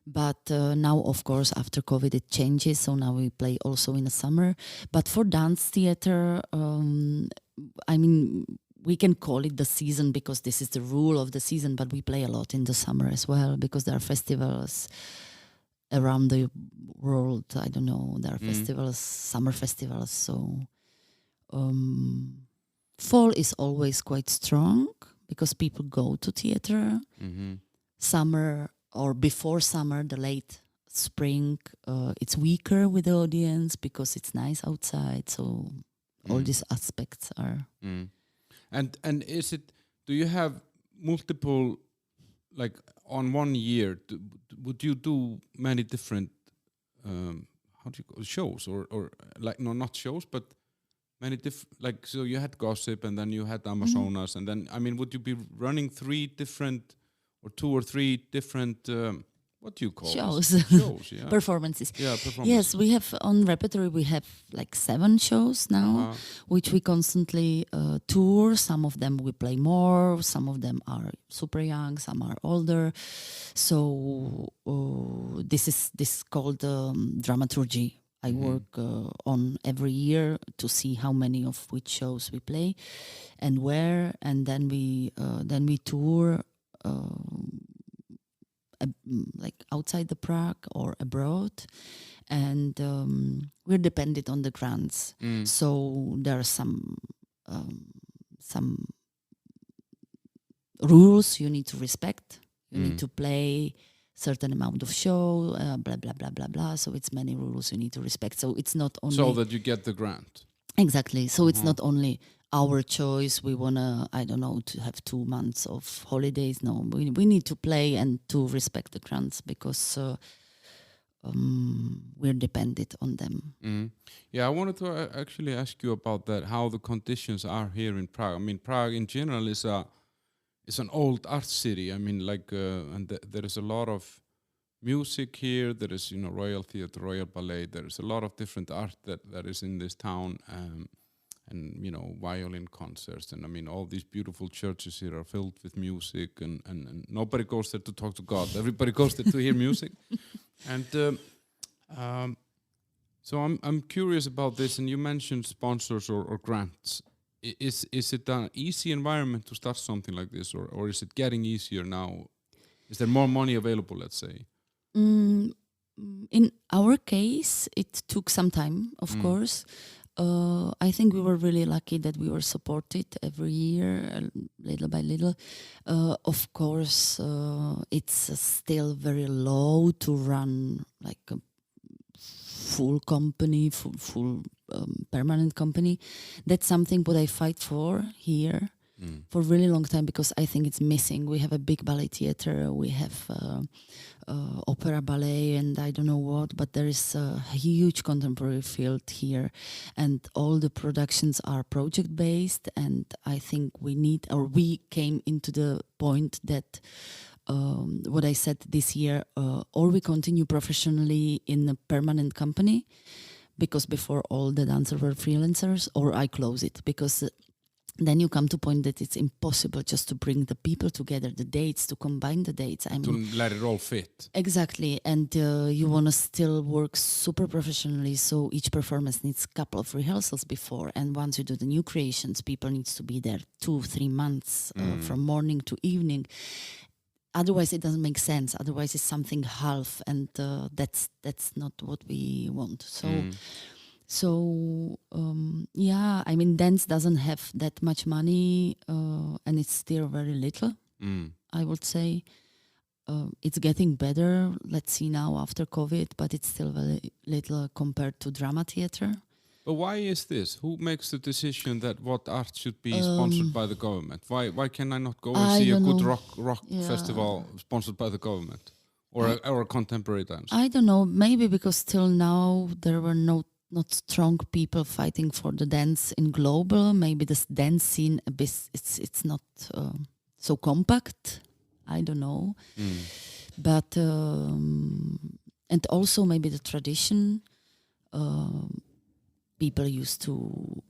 But now, of course, after COVID, it changes. So now we play also in the summer. But for dance theater, I mean, we can call it the season because this is the rule of the season, but we play a lot in the summer as well because there are festivals around the world. I don't know, there are festivals, summer festivals. So fall is always quite strong because people go to theater. Summer or before summer, the late spring, it's weaker with the audience because it's nice outside. So all these aspects are. And is it? Do you have multiple, like on one year? Would you do many different? How do you call shows or like not shows, but many different? Like, so you had Gossip, and then you had Amazonas, and then would you be running 3 different? Or 2 or 3 different, what do you call shows? Shows, yeah. Performances. Yeah, performances. Yes, we have on repertory, we have like 7 shows now, which we constantly tour. Some of them we play more, some of them are super young, some are older. So this is called dramaturgy. I work on every year to see how many of which shows we play and where, and then we tour like outside the Prague or abroad, and we're dependent on the grants. So there are some rules you need to respect. You need to play certain amount of show, blah blah blah blah blah. So it's many rules you need to respect. So it's not only so that you get the grant. Exactly. So it's not only our choice. We wanna, I don't know, to have 2 months of holidays. No, we need to play and to respect the grants because we're dependent on them. Yeah, I wanted to actually ask you about that. How the conditions are here in Prague. I mean, Prague in general is an old art city. I mean, like, and there is a lot of music here. There is, Royal Theatre, Royal Ballet. There is a lot of different art that is in this town, and violin concerts, and I mean, all these beautiful churches here are filled with music, and nobody goes there to talk to God. Everybody goes there to hear music, and so I'm curious about this. And you mentioned sponsors or grants. Is it an easy environment to start something like this, or is it getting easier now? Is there more money available, let's say? In our case, it took some time, of course. I think we were really lucky that we were supported every year, little by little. Of course, it's still very low to run like a full company, full permanent company. That's something what I fight for here for a really long time because I think it's missing. We have a big ballet theater, we have opera, ballet, and I don't know what, but there is a huge contemporary field here, and all the productions are project based. And I think we came into the point that what I said this year, or we continue professionally in a permanent company, because before all the dancers were freelancers, or I close it, because then you come to a point that it's impossible just to bring the people together, the dates, to combine the dates. I mean, to let it all fit. Exactly. And you want to still work super professionally. So each performance needs a couple of rehearsals before. And once you do the new creations, people needs to be there 2-3 months from morning to evening. Otherwise, it doesn't make sense. Otherwise, it's something half. And that's not what we want. So So yeah, I mean, dance doesn't have that much money, and it's still very little. I would say it's getting better. Let's see now after COVID, but it's still very little compared to drama theater. But why is this? Who makes the decision that what art should be sponsored by the government? Why can I not go and see a good rock festival sponsored by the government, or a contemporary dance? I don't know. Maybe because till now there were not strong people fighting for the dance in global. Maybe this dance scene it's not so compact. I don't know. But and also maybe the tradition. People used to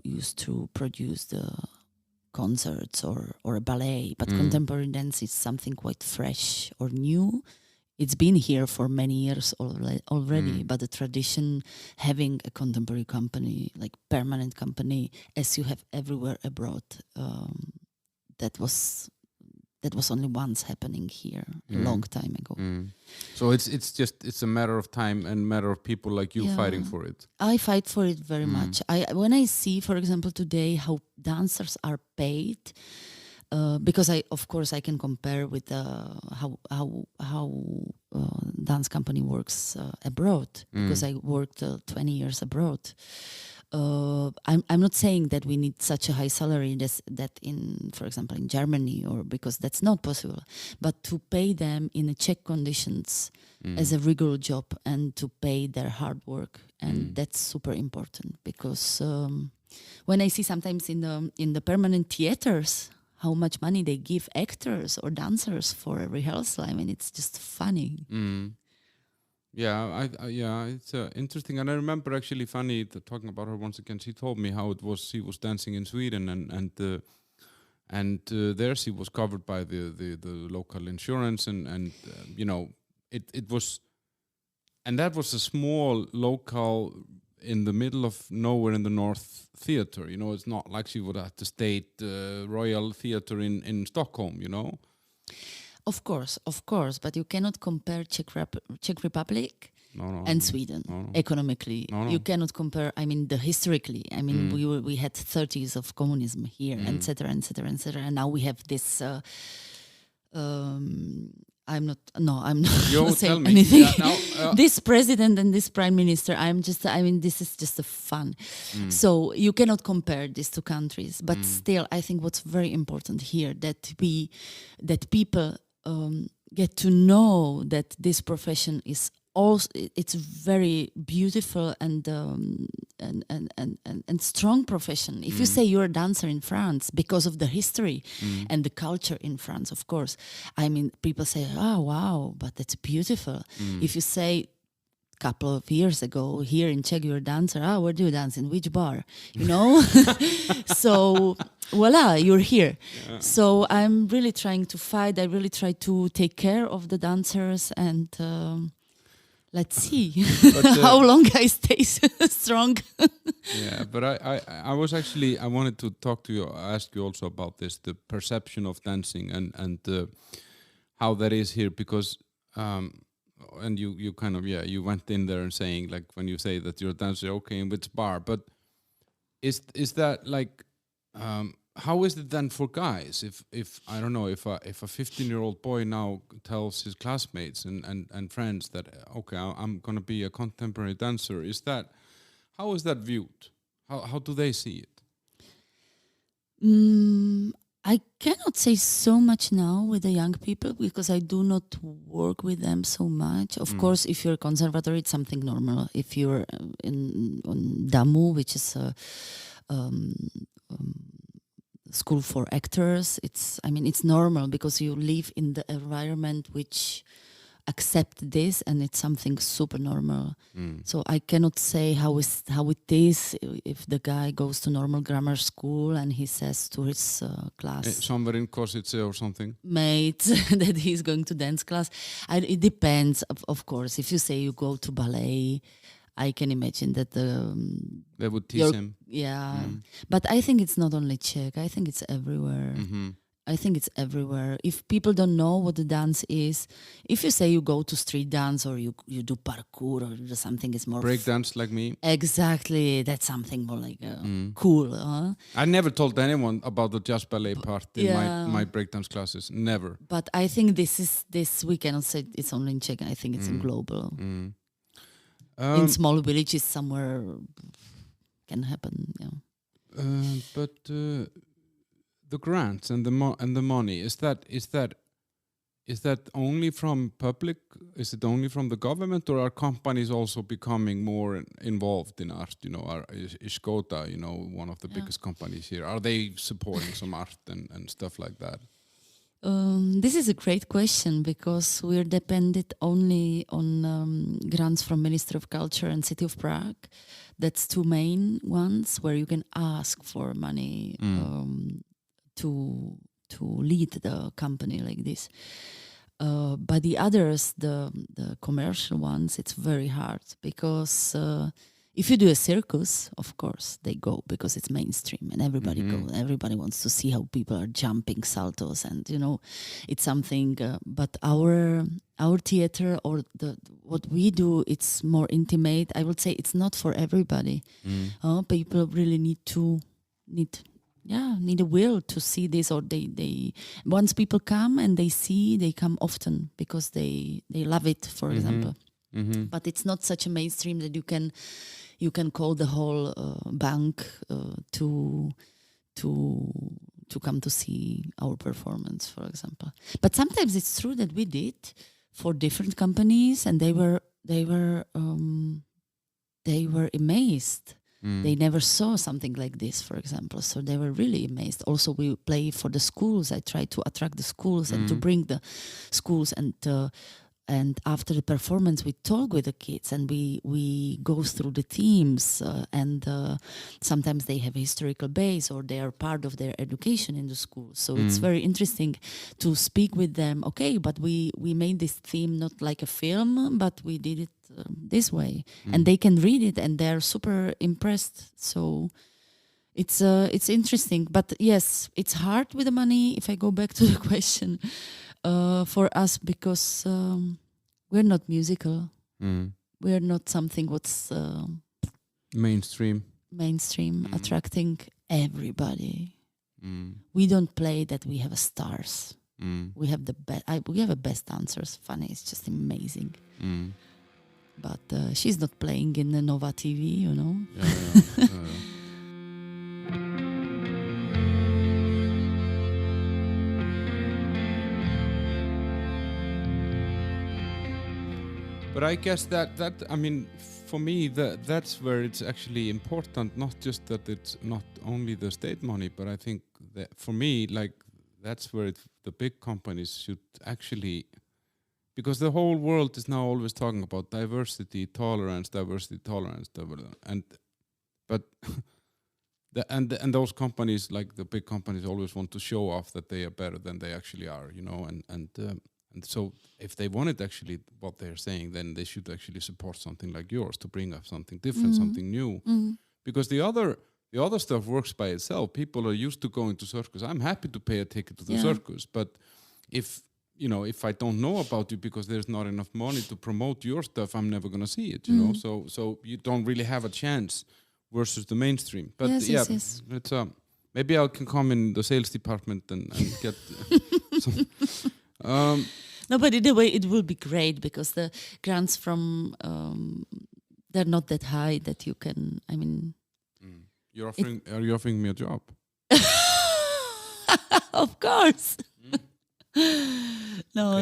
produce the concerts or a ballet, but contemporary dance is something quite fresh or new. It's been here for many years already, but the tradition having a contemporary company, like permanent company, as you have everywhere abroad, that was only once happening here a long time ago. So it's a matter of time and a matter of people like you fighting for it. I fight for it very much. When I see, for example, today how dancers are paid, because of course I can compare with how dance company works abroad, because I worked 20 years abroad. I'm not saying that we need such a high salary that in, for example, in Germany, or because that's not possible, but to pay them in Czech conditions as a regular job and to pay their hard work, and that's super important, because when I see sometimes in the permanent theaters how much money they give actors or dancers for a rehearsal, I mean, it's just funny. Yeah, it's interesting, and I remember actually Fanny talking about her once again. She told me how it was. She was dancing in Sweden, and there she was covered by the local insurance, and you know, it was, and that was a small local in the middle of nowhere in the North theater. You know, it's not like she would at the State Royal Theater in Stockholm. You know. Of course, but you cannot compare Czech Republic and Sweden economically. You cannot compare. I mean, historically. I mean, we had 30s of communism here, etc., and now we have this. I'm not saying anything. Yeah, this president and this prime minister. This is just a fun. So you cannot compare these two countries. But still, I think what's very important here that people get to know that this profession is also, it's very beautiful and strong profession. If you say you're a dancer in France because of the history and the culture in France, of course, I mean, people say, oh wow, but that's beautiful. If you say couple of years ago here in Czech, you're a dancer. Where do you dance? In which bar? You know? So voila, you're here. Yeah. So I'm really trying to fight. I really try to take care of the dancers, and let's see how long I stay strong. Yeah, but I was actually, I wanted to talk to you, ask you also about this, the perception of dancing and how that is here, because and you kind of, you went in there and saying, like, when you say that you're a dancer, okay, in which bar, but is that like, how is it then for guys? If I don't know, if a 15-year-old boy now tells his classmates and friends that, okay, I'm gonna be a contemporary dancer, how is that viewed? How do they see it? I cannot say so much now with the young people because I do not work with them so much. Of course, if you're a conservatory, it's something normal. If you're on DAMU, which is a school for actors, it's normal because you live in the environment which accept this, and it's something super normal. So I cannot say how it is if the guy goes to normal grammar school and he says to his class, somewhere in Košice or something, mate, that he's going to dance class. It depends, of course. If you say you go to ballet, I can imagine that they would teach him. Yeah, but I think it's not only Czech. I think it's everywhere. I think it's everywhere. If people don't know what the dance is, if you say you go to street dance or you do parkour or do something, it's more breakdance like me. Exactly, that's something more like cool. I never told anyone about the jazz ballet part in my breakdance classes. Never. But I think this we cannot say it's only in Czech. I think it's in global. In small villages somewhere can happen. Yeah. But the grants and the money, is that only from public? Is it only from the government, or are companies also becoming more involved in art? Is Škoda, one of the biggest companies here, are they supporting some art and stuff like that? This is a great question, because we're dependent only on grants from Ministry of Culture and City of Prague. That's two main ones where you can ask for money to lead the company like this. But the others, the commercial ones, it's very hard, because if you do a circus, of course they go because it's mainstream and everybody goes. Everybody wants to see how people are jumping saltos, and it's something. But our theater, or what we do, it's more intimate. I would say it's not for everybody. People really need a will to see this, or they once people come and they come often because they love it, for example. But it's not such a mainstream that you can call the whole bank to come to see our performance, for example. But sometimes it's true that we did for different companies, and they were amazed. They never saw something like this, for example. So they were really amazed. Also, we play for the schools. I try to attract the schools and to bring the schools. And after the performance, we talk with the kids, and we go through the themes. And sometimes they have a historical base, or they are part of their education in the school. So it's very interesting to speak with them. Okay, but we made this theme not like a film, but we did it this way, and they can read it, and they're super impressed. So it's interesting. But yes, it's hard with the money. If I go back to the question, for us, because we're not musical. We're not something what's mainstream, attracting everybody. We don't play that we have stars. We have the best. We have the best dancers. Funny, it's just amazing. But she's not playing in the Nova TV, Yeah. But I guess that I mean, for me, that's where it's actually important. Not just that it's not only the state money, but I think that for me, like, that's where the big companies should actually, because the whole world is now always talking about diversity, tolerance, and those companies, like the big companies, always want to show off that they are better than they actually are, and so if they wanted actually what they're saying, then they should actually support something like yours to bring up something different, something new, because the other stuff works by itself. People are used to going to circus. I'm happy to pay a ticket to the circus, but if I don't know about you because there's not enough money to promote your stuff, I'm never gonna see it, so you don't really have a chance versus the mainstream. But yes. It's maybe I can come in the sales department and get some. No, but in a way it will be great, because the grants from they're not that high that you can. I mean, are you offering me a job? Of course. No,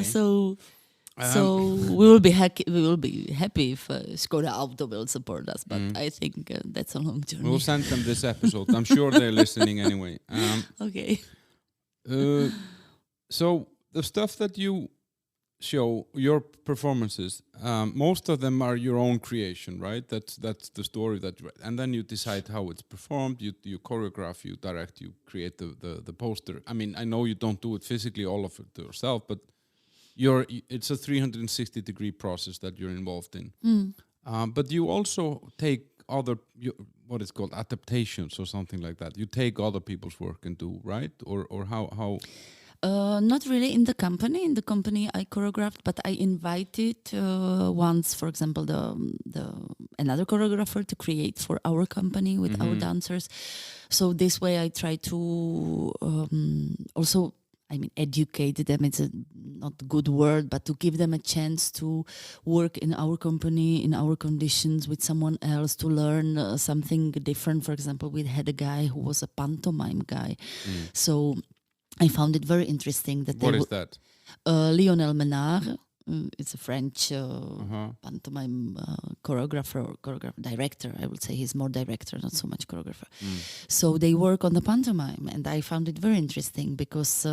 Okay. So we will be happy. We will be happy if Škoda Auto will support us. But I think that's a long journey. We'll send them this episode. I'm sure they're listening anyway. Okay. So the stuff that you show, your performances, most of them are your own creation, right? That's the story that you write. And then you decide how it's performed, you choreograph, you direct, you create the poster. I mean, I know you don't do it physically all of it yourself, but it's a 360-degree process that you're involved in. But you also take what is called adaptations or something like that. You take other people's work and do, right? Or how? Not really in the company. In the company, I choreographed, but I invited once, for example, the another choreographer to create for our company with our dancers. So this way, I try to also, educate them. It's not a good word, but to give them a chance to work in our company, in our conditions, with someone else, to learn something different. For example, we had a guy who was a pantomime guy, so I found it very interesting that what is that? Lionel Menard. It's a French pantomime choreographer, director. I would say he's more director, not so much choreographer. So they work on the pantomime, and I found it very interesting because,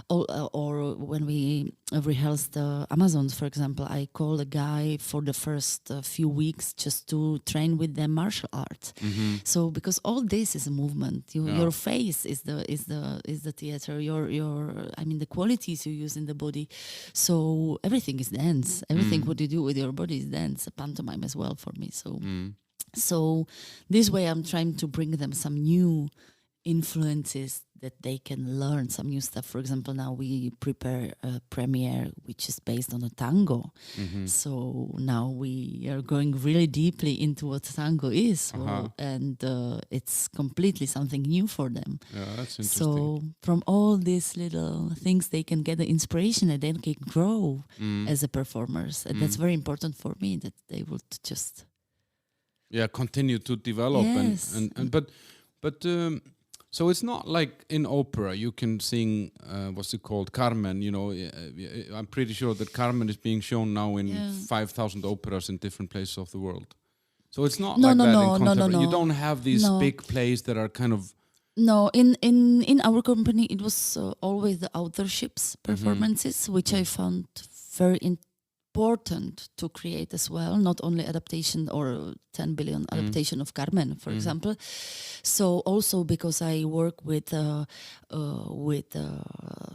or when we rehearsed the Amazons, for example, I called a guy for the first few weeks just to train with them martial arts. So because all this is a movement, your face is the theater. Your the qualities you use in the body. So everything is dance. Everything what you do with your body is dance. Pantomime as well for me. So this way I'm trying to bring them some new influences that they can learn some new stuff. For example, now we prepare a premiere which is based on a tango. So now we are going really deeply into what tango is, and it's completely something new for them. Yeah, that's interesting. So from all these little things, they can get the inspiration and then can grow as a performers, and that's very important for me, that they would just continue to develop. Yes. But so it's not like in opera you can sing what's it called, Carmen. I'm pretty sure that Carmen is being shown now in 5,000 operas in different places of the world. So it's not like that in contemporary. You don't have these big plays that are kind of. No, in our company it was always the authorships performances, which I found very important to create as well, not only adaptation or 10 billion adaptation of Carmen, for example. So also because I work with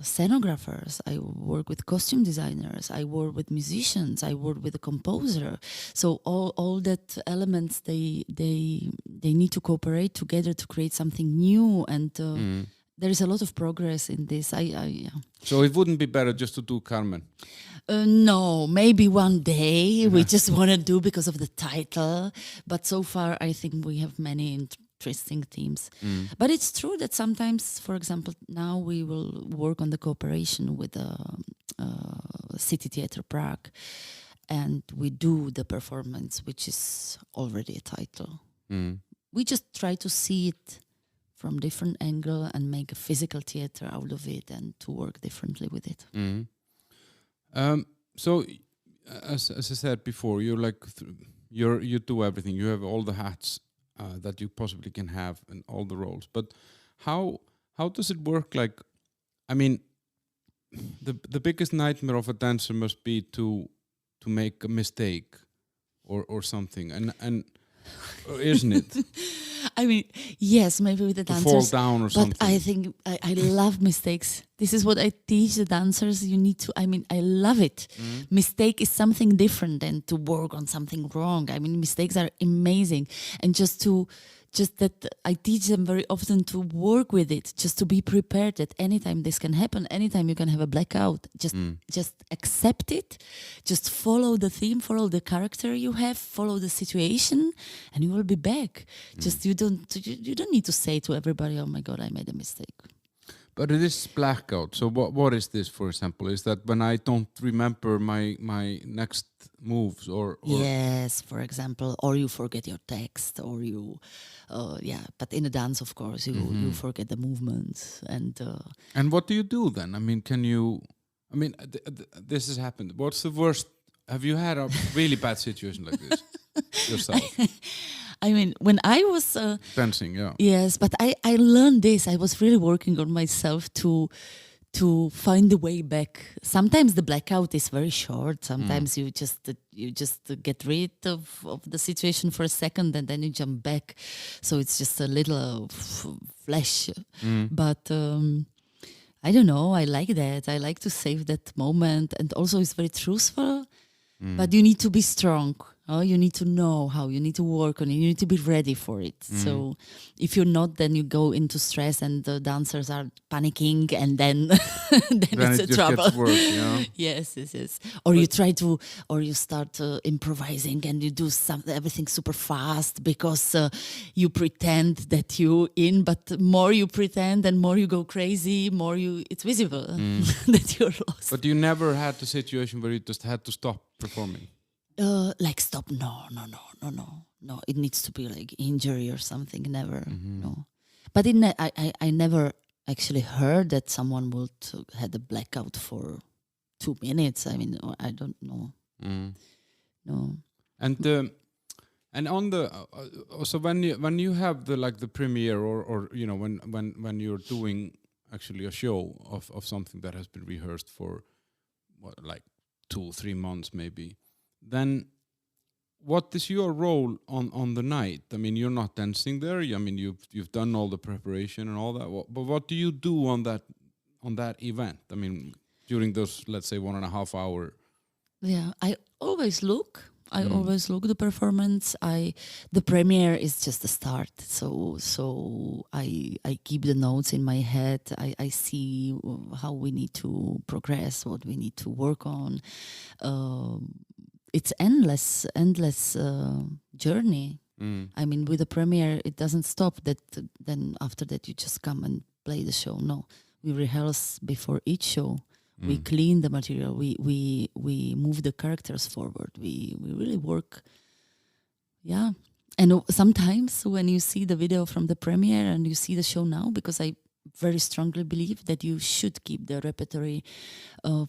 scenographers, I work with costume designers, I work with musicians, I work with a composer. So all that elements, they need to cooperate together to create something new, and there is a lot of progress in this. So it wouldn't be better just to do Carmen? No, maybe one day. We just want to do because of the title. But so far, I think we have many interesting themes. But it's true that sometimes, for example, now we will work on the cooperation with the City Theatre Prague. And we do the performance, which is already a title. We just try to see it from different angle and make a physical theater out of it, and to work differently with it. So, as I said before, you're like you do everything. You have all the hats that you possibly can have and all the roles. But how does it work? Like, I mean, the biggest nightmare of a dancer must be to make a mistake or something, and isn't it? I mean, yes, maybe with the dancers, fall down or something. But I think I love mistakes. This is what I teach the dancers. You need to. I love it. Mistake is something different than to work on something wrong. I mean, mistakes are amazing, and just that I teach them very often to work with it, just to be prepared that anytime this can happen, anytime you can have a blackout. Just accept it, just follow the theme, follow the character you have, follow the situation, and you will be back. Just you don't need to say to everybody, "Oh my God, I made a mistake." But it is blackout. So what is this, for example? Is that when I don't remember my next moves or Yes, for example, or you forget your text, or you but in a dance, of course, you forget the movements. And what do you do then? I mean, this has happened. What's the worst? Have you had a really bad situation like this yourself? I mean, when I was dancing, yeah. Yes, but I learned this. I was really working on myself to find the way back. Sometimes the blackout is very short. Sometimes you just get rid of the situation for a second, and then you jump back. So it's just a little flash. But I don't know. I like that. I like to save that moment, and also it's very truthful. But you need to be strong. Oh, you need to know how, you need to work on it, you need to be ready for it. So if you're not, then you go into stress and the dancers are panicking, and then Then it's it a just trouble. gets worse, yeah. Yes. Or you try to, or you start improvising and you do everything super fast because you pretend that you in, but more you pretend and more you go crazy, it's visible that you're lost. But you never had the situation where you just had to stop performing? Like stop? No. It needs to be like injury or something. Never. No. But I never actually heard that someone would had a blackout for 2 minutes. I mean, I don't know. No. And on the so when you have the premiere or you know when you're doing actually a show of something that has been rehearsed for like 2-3 months maybe, then what is your role on the night? I mean, you're not dancing there. I mean, you've done all the preparation and all that. But what do you do on that event? I mean, during those, let's say, 1.5 hour. Yeah, I always look the performance. The premiere is just the start. So I keep the notes in my head. I see how we need to progress, what we need to work on. It's endless journey. I mean, with the premiere, it doesn't stop. That then after that you just come and play the show. No, we rehearse before each show. We clean the material. We move the characters forward. We really work. Yeah, and sometimes when you see the video from the premiere and you see the show now, because I very strongly believe that you should keep the repertory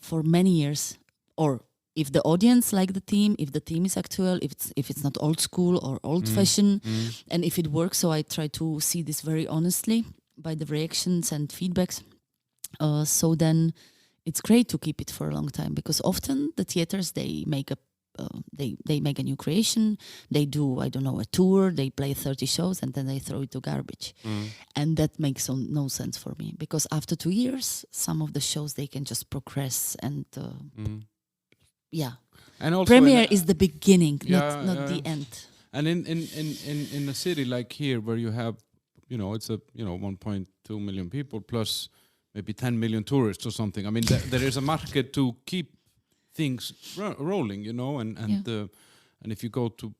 for many years, or if the audience like the theme, if the theme is actual, if it's not old school or old fashioned, and if it works. So I try to see this very honestly by the reactions and feedbacks. So then it's great to keep it for a long time, because often the theaters, they make a new creation. They do, I don't know, a tour. They play 30 shows and then they throw it to garbage. And that makes no sense for me, because after 2 years, some of the shows, they can just progress and yeah. And also premiere is the beginning, not the end. And in a city like here, where you have, it's 1.2 million people plus maybe 10 million tourists or something. I mean, there is a market to keep things rolling, and if you go to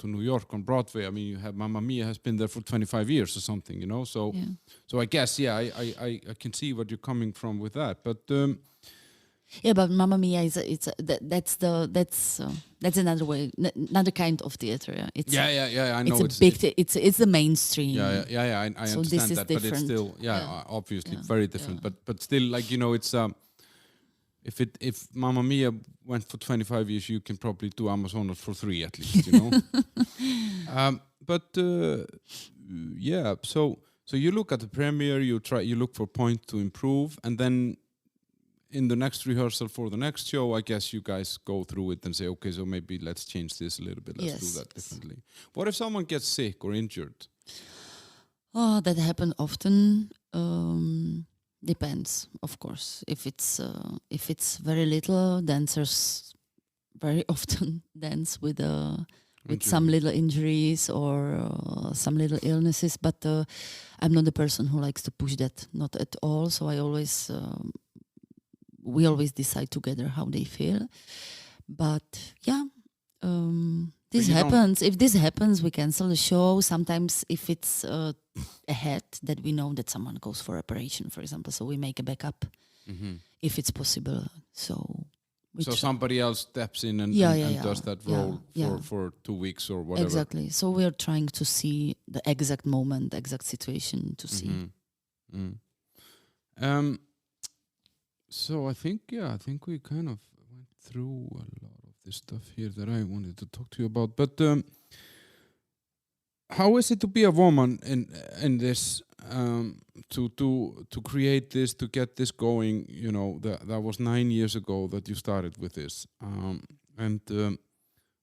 New York on Broadway, I mean, you have Mamma Mia has been there for 25 years or something, So I guess I can see what you're coming from with that, but. But Mamma Mia that's another way, another kind of theater. Yeah. It's I know it's the mainstream. I understand this is that, different. but it's still obviously very different. But still, like it's if Mamma Mia went for 25 years, you can probably do Amazonas for 3 at least, So you look at the premiere, you look for points to improve, and then in the next rehearsal for the next show, I guess you guys go through it and say, okay, so maybe let's change this a little bit. Let's do that differently. What if someone gets sick or injured? Oh, that happens often. Depends, of course. If it's very little, dancers very often dance with some little injuries or some little illnesses. But I'm not the person who likes to push that, not at all. So we always decide together how they feel. But this happens. If this happens, we cancel the show. Sometimes if it's ahead that we know that someone goes for operation, for example, so we make a backup if it's possible. So somebody else steps in and does that role for 2 weeks or whatever. Exactly. So we are trying to see the exact moment, exact situation to see. So I think we kind of went through a lot of this stuff here that I wanted to talk to you about. But how is it to be a woman in this, to create this, to get this going? That was 9 years ago that you started with this, and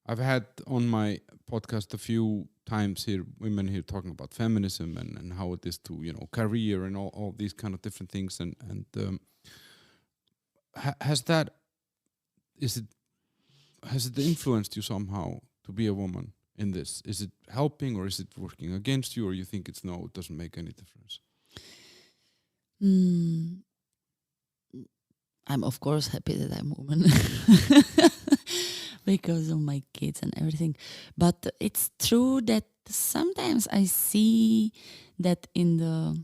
I've had on my podcast a few times here women here talking about feminism and how it is to career and all these kind of different things has it influenced you somehow to be a woman in this? Is it helping or is it working against you, or you think it doesn't make any difference? I'm of course happy that I'm a woman because of my kids and everything. But it's true that sometimes I see that in the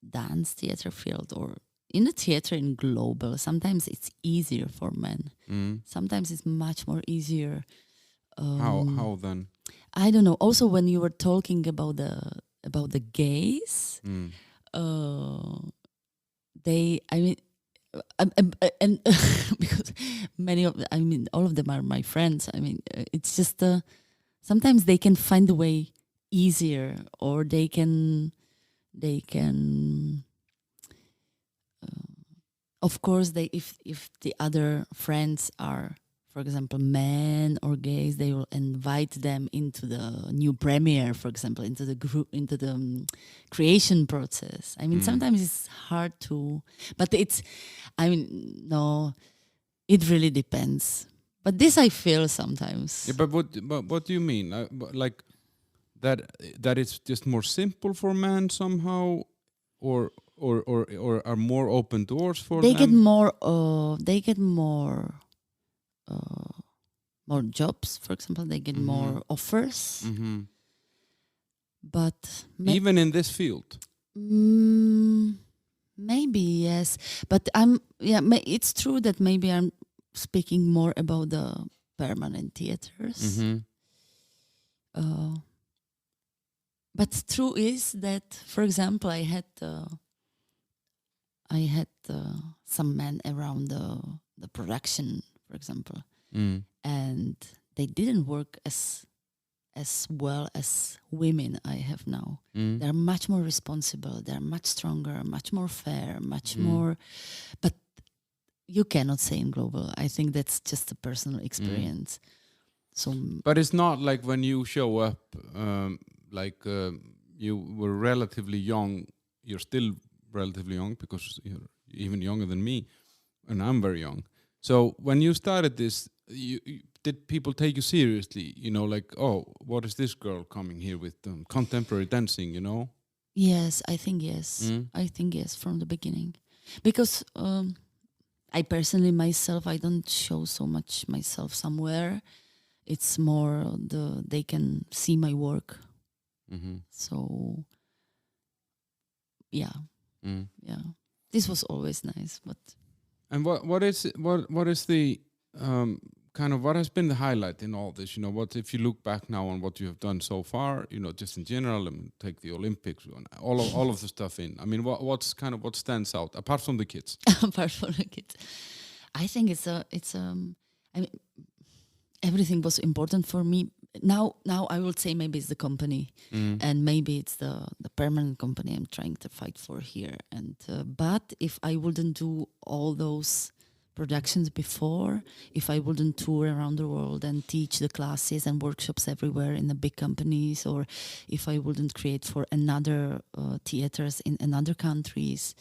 dance theater field or in the theater in global, sometimes it's easier for men. Sometimes it's much more easier. How then? I don't know. Also, when you were talking about the gays, and because all of them are my friends. It's just sometimes they can find a way easier, or they can. Of course, if the other friends are, for example, men or gays, they will invite them into the new premiere, for example, into the group, into the creation process. Sometimes it's hard to, but no, it really depends. But this I feel sometimes. Yeah, but what do you mean? Like that it's just more simple for men somehow, or are more open doors for them? They get more jobs, for example. They get more offers. But even in this field, maybe yes. But it's true that maybe I'm speaking more about the permanent theaters. But true is that, for example, I had some men around the production, for example, and they didn't work as well as women I have now. They're much more responsible. They're much stronger, much more fair, much more. But you cannot say in global. I think that's just a personal experience. So, but it's not like when you show up. You were relatively young. You're still relatively young because you're even younger than me, and I'm very young. So when you started this, did people take you seriously? Like, oh, what is this girl coming here with contemporary dancing? Yes, I think yes. I think yes from the beginning, because I personally myself, I don't show so much myself somewhere. It's more they can see my work. So, yeah, this was always nice. But what is the kind of what has been the highlight in all this? What if you look back now on what you have done so far? Just in general, take the Olympics, all of the stuff in. What stands out apart from the kids? Apart from the kids, I think everything was important for me. Now I would say maybe it's the company, and maybe it's the permanent company I'm trying to fight for here. And but if I wouldn't do all those productions before, if I wouldn't tour around the world and teach the classes and workshops everywhere in the big companies, or if I wouldn't create for another theaters in another countries,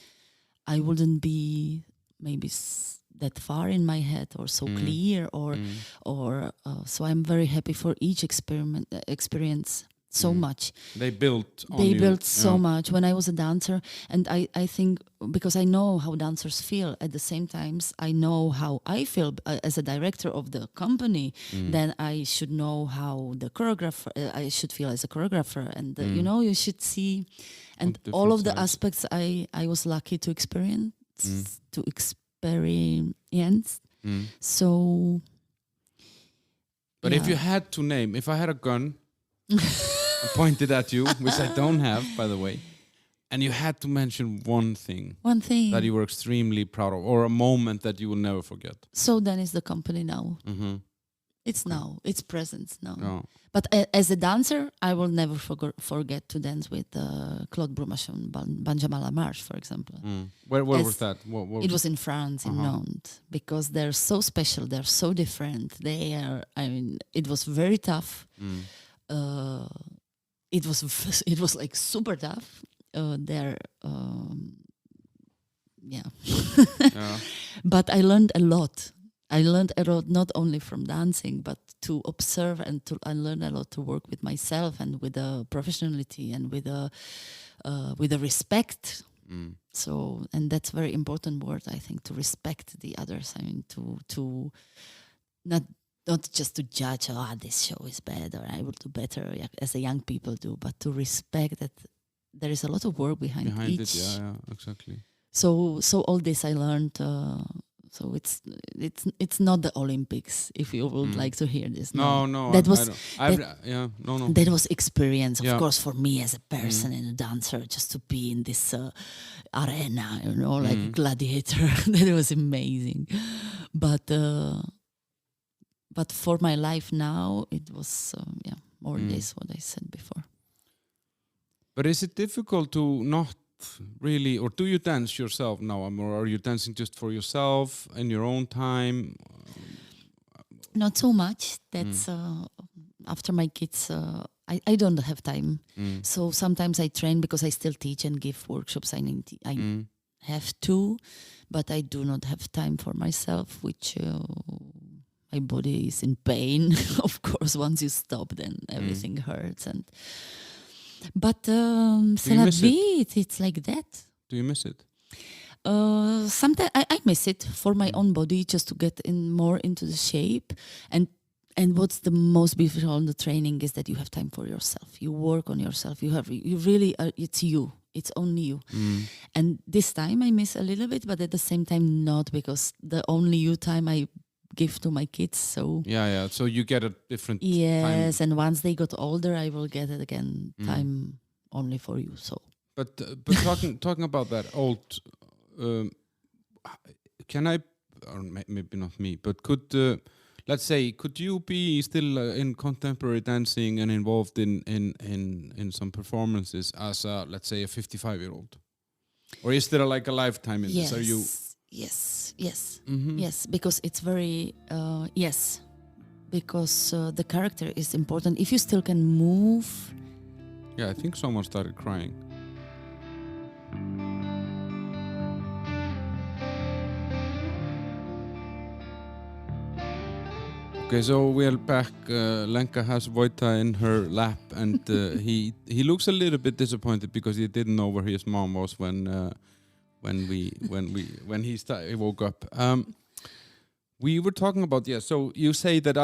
I wouldn't be maybe that far in my head or so clear, or so I'm very happy for each experience so much. They built so much when I was a dancer, and I think because I know how dancers feel, at the same times I know how I feel as a director of the company, then I should know how the choreographer I should feel as a choreographer, and you should see, and all of the aspects I was lucky to experience. So, but if you had to name, if I had a gun pointed at you, which I don't have, by the way, and you had to mention one thing that you were extremely proud of, or a moment that you will never forget. So then it's the company now. It's now. It's present now. Oh. But as a dancer, I will never forget to dance with Claude Brumachon, Banjamala March, for example. Where was that? What it was in France, in Nantes, because they're so special. They're so different. They are. It was very tough. It was like super tough. Yeah. But I learned a lot. I learned a lot, not only from dancing, but to observe and I learned a lot to work with myself and with the professionality and with the respect. So, and that's very important word, I think, to respect the others. I mean, to not just to judge, this show is bad or I will do better, as the young people do, but to respect that there is a lot of work behind each. It, yeah, exactly. So all this I learned. So it's not the Olympics. If you would like to hear this, no, that was that was experience, of course, for me as a person and a dancer, just to be in this arena, like a gladiator. That was amazing. But for my life now, it was more or less what I said before. But is it difficult to not really, or do you dance yourself now, or are you dancing just for yourself in your own time? Not so much. That's after my kids. I don't have time, so sometimes I train because I still teach and give workshops. I have to, but I do not have time for myself, which my body is in pain. Of course, once you stop, then everything hurts and. But c'est la vie. It's like that. Do you miss it? Sometimes I miss it for my own body, just to get more into the shape. And what's the most beautiful in the training is that you have time for yourself. You work on yourself. You really it's you. It's only you. And this time I miss a little bit, but at the same time not, because the only you time I give to my kids. So so you get a different time. And once they got older, I will get it again time only for you. So but talking about that old, can I, or maybe not me, but could let's say, could you be still in contemporary dancing and involved in some performances as a, let's say, a 55-year-old, or is there like a lifetime in this? Are you? Yes, because it's very because the character is important. If you still can move. Yeah, I think someone started crying. Okay, so we're back. Lenka has Vojta in her lap, and he looks a little bit disappointed because he didn't know where his mom was when he woke up. We were talking about so you say that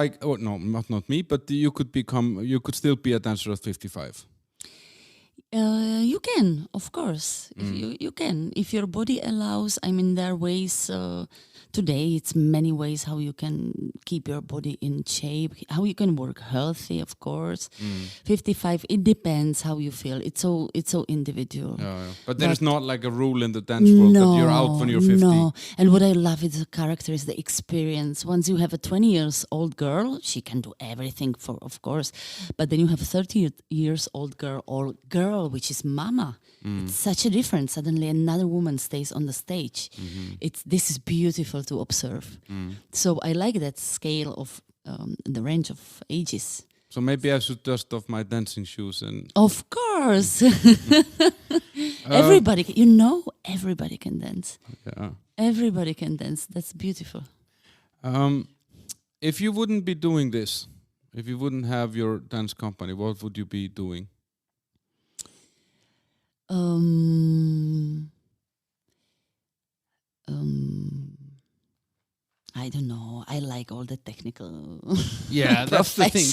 not me, but you could still be a dancer at 55. You can, of course. If you can, if your body allows. I mean, there are ways. Today, it's many ways how you can keep your body in shape, how you can work healthy, of course. 55, it depends how you feel. It's so individual. But there's not like a rule in the dance world that you're out when you're 50. No, and what I love is the character, is the experience. Once you have a 20 years old girl, she can do everything, of course. But then you have a 30 years old girl, which is mama. It's such a difference. Suddenly another woman stays on the stage. This is beautiful to observe. So I like that scale of the range of ages. So maybe I should dust off my dancing shoes and. Of course, everybody can dance. Yeah, everybody can dance. That's beautiful. If you wouldn't be doing this, if you wouldn't have your dance company, what would you be doing? I don't know. I like all the technical. Yeah, that's the thing.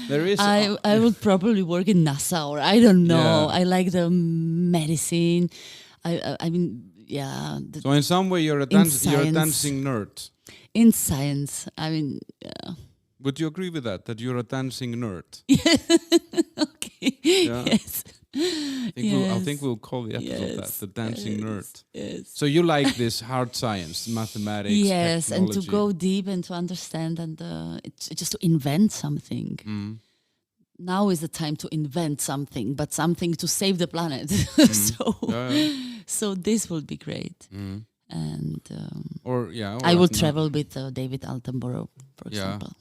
There is. I would probably work in NASA, or I don't know. Yeah. I like the medicine. I mean, yeah. So in some way, you're a dancing nerd. In science, I mean, yeah. Would you agree with that? That you're a dancing nerd? Okay. Yeah. Yes. I think we'll call the episode that, the dancing nerd. Yes. So you like this hard science, mathematics, yes, technology. And to go deep and to understand and it's just to invent something. Now is the time to invent something, but something to save the planet. So this will be great. And I will travel with David Attenborough, for example.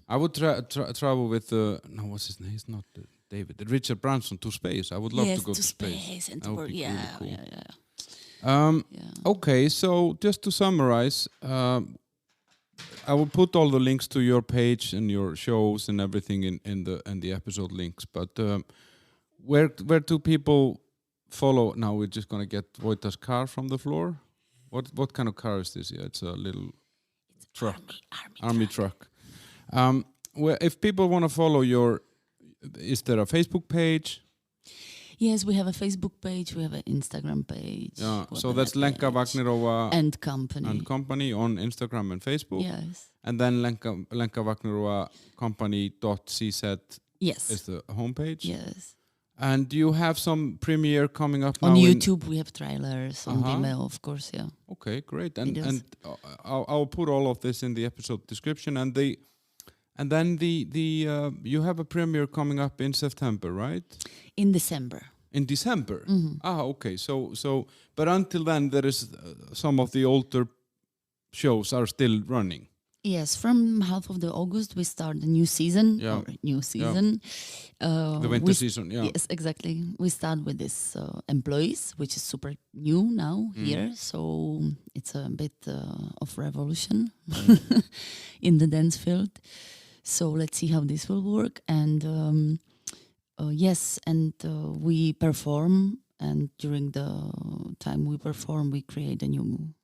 I would travel with what's his name? He's not David. Richard Branson to space. I would love to go to space and to work. Really cool. Okay, so just to summarize, I will put all the links to your page and your shows and everything in the episode links. But where do people follow? Now we're just gonna get Vojta's car from the floor. What kind of car is this? Yeah, it's a little truck, army truck. Where if people want to follow is there a Facebook page? Yes, we have a Facebook page, we have an Instagram page. Yeah, so that's Lenka Vagnerova and Company on Instagram and Facebook. Yes. And then Lenka Vagnerova Company.cz is the homepage. Yes. And you have some premiere coming up now on YouTube. We have trailers on Vimeo, of course. Yeah. Okay, great. And I'll put all of this in the episode description. And then you have a premiere coming up in September, right? In December. In December. Okay. So, but until then, there is some of the older shows are still running. Yes, from half of the August we start the new season. Yeah. The winter season. Yeah. Yes, exactly. We start with this employees, which is super new now here. So it's a bit of revolution in the dance field. So let's see how this will work. And we perform. And during the time we perform, we create a new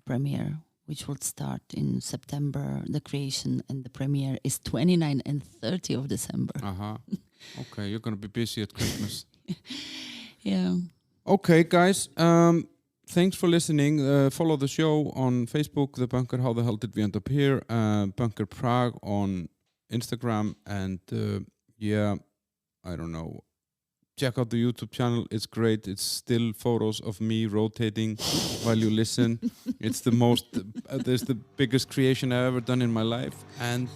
premiere, which will start in September. The creation and the premiere is 29 and 30 of December. Okay, you're going to be busy at Christmas. Yeah. Okay, guys. Thanks for listening. Follow the show on Facebook, The Bunker, How the Hell Did We End Up Here? Bunker Prague on Instagram. And I don't know. Check out the YouTube channel. It's great. It's still photos of me rotating while you listen. It's the most, there's the biggest creation I've ever done in my life. And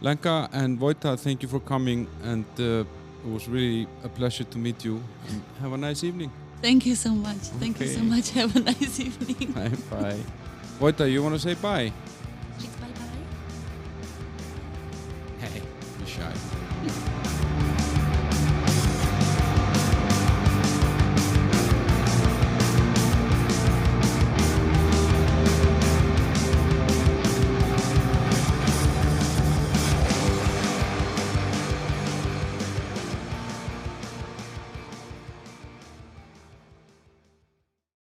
Lenka and Vojta, thank you for coming. And it was really a pleasure to meet you. And have a nice evening. Thank you so much. Thank you so much. Have a nice evening. Bye. Vojta, you want to say bye? Bye-bye. Hey, you're shy.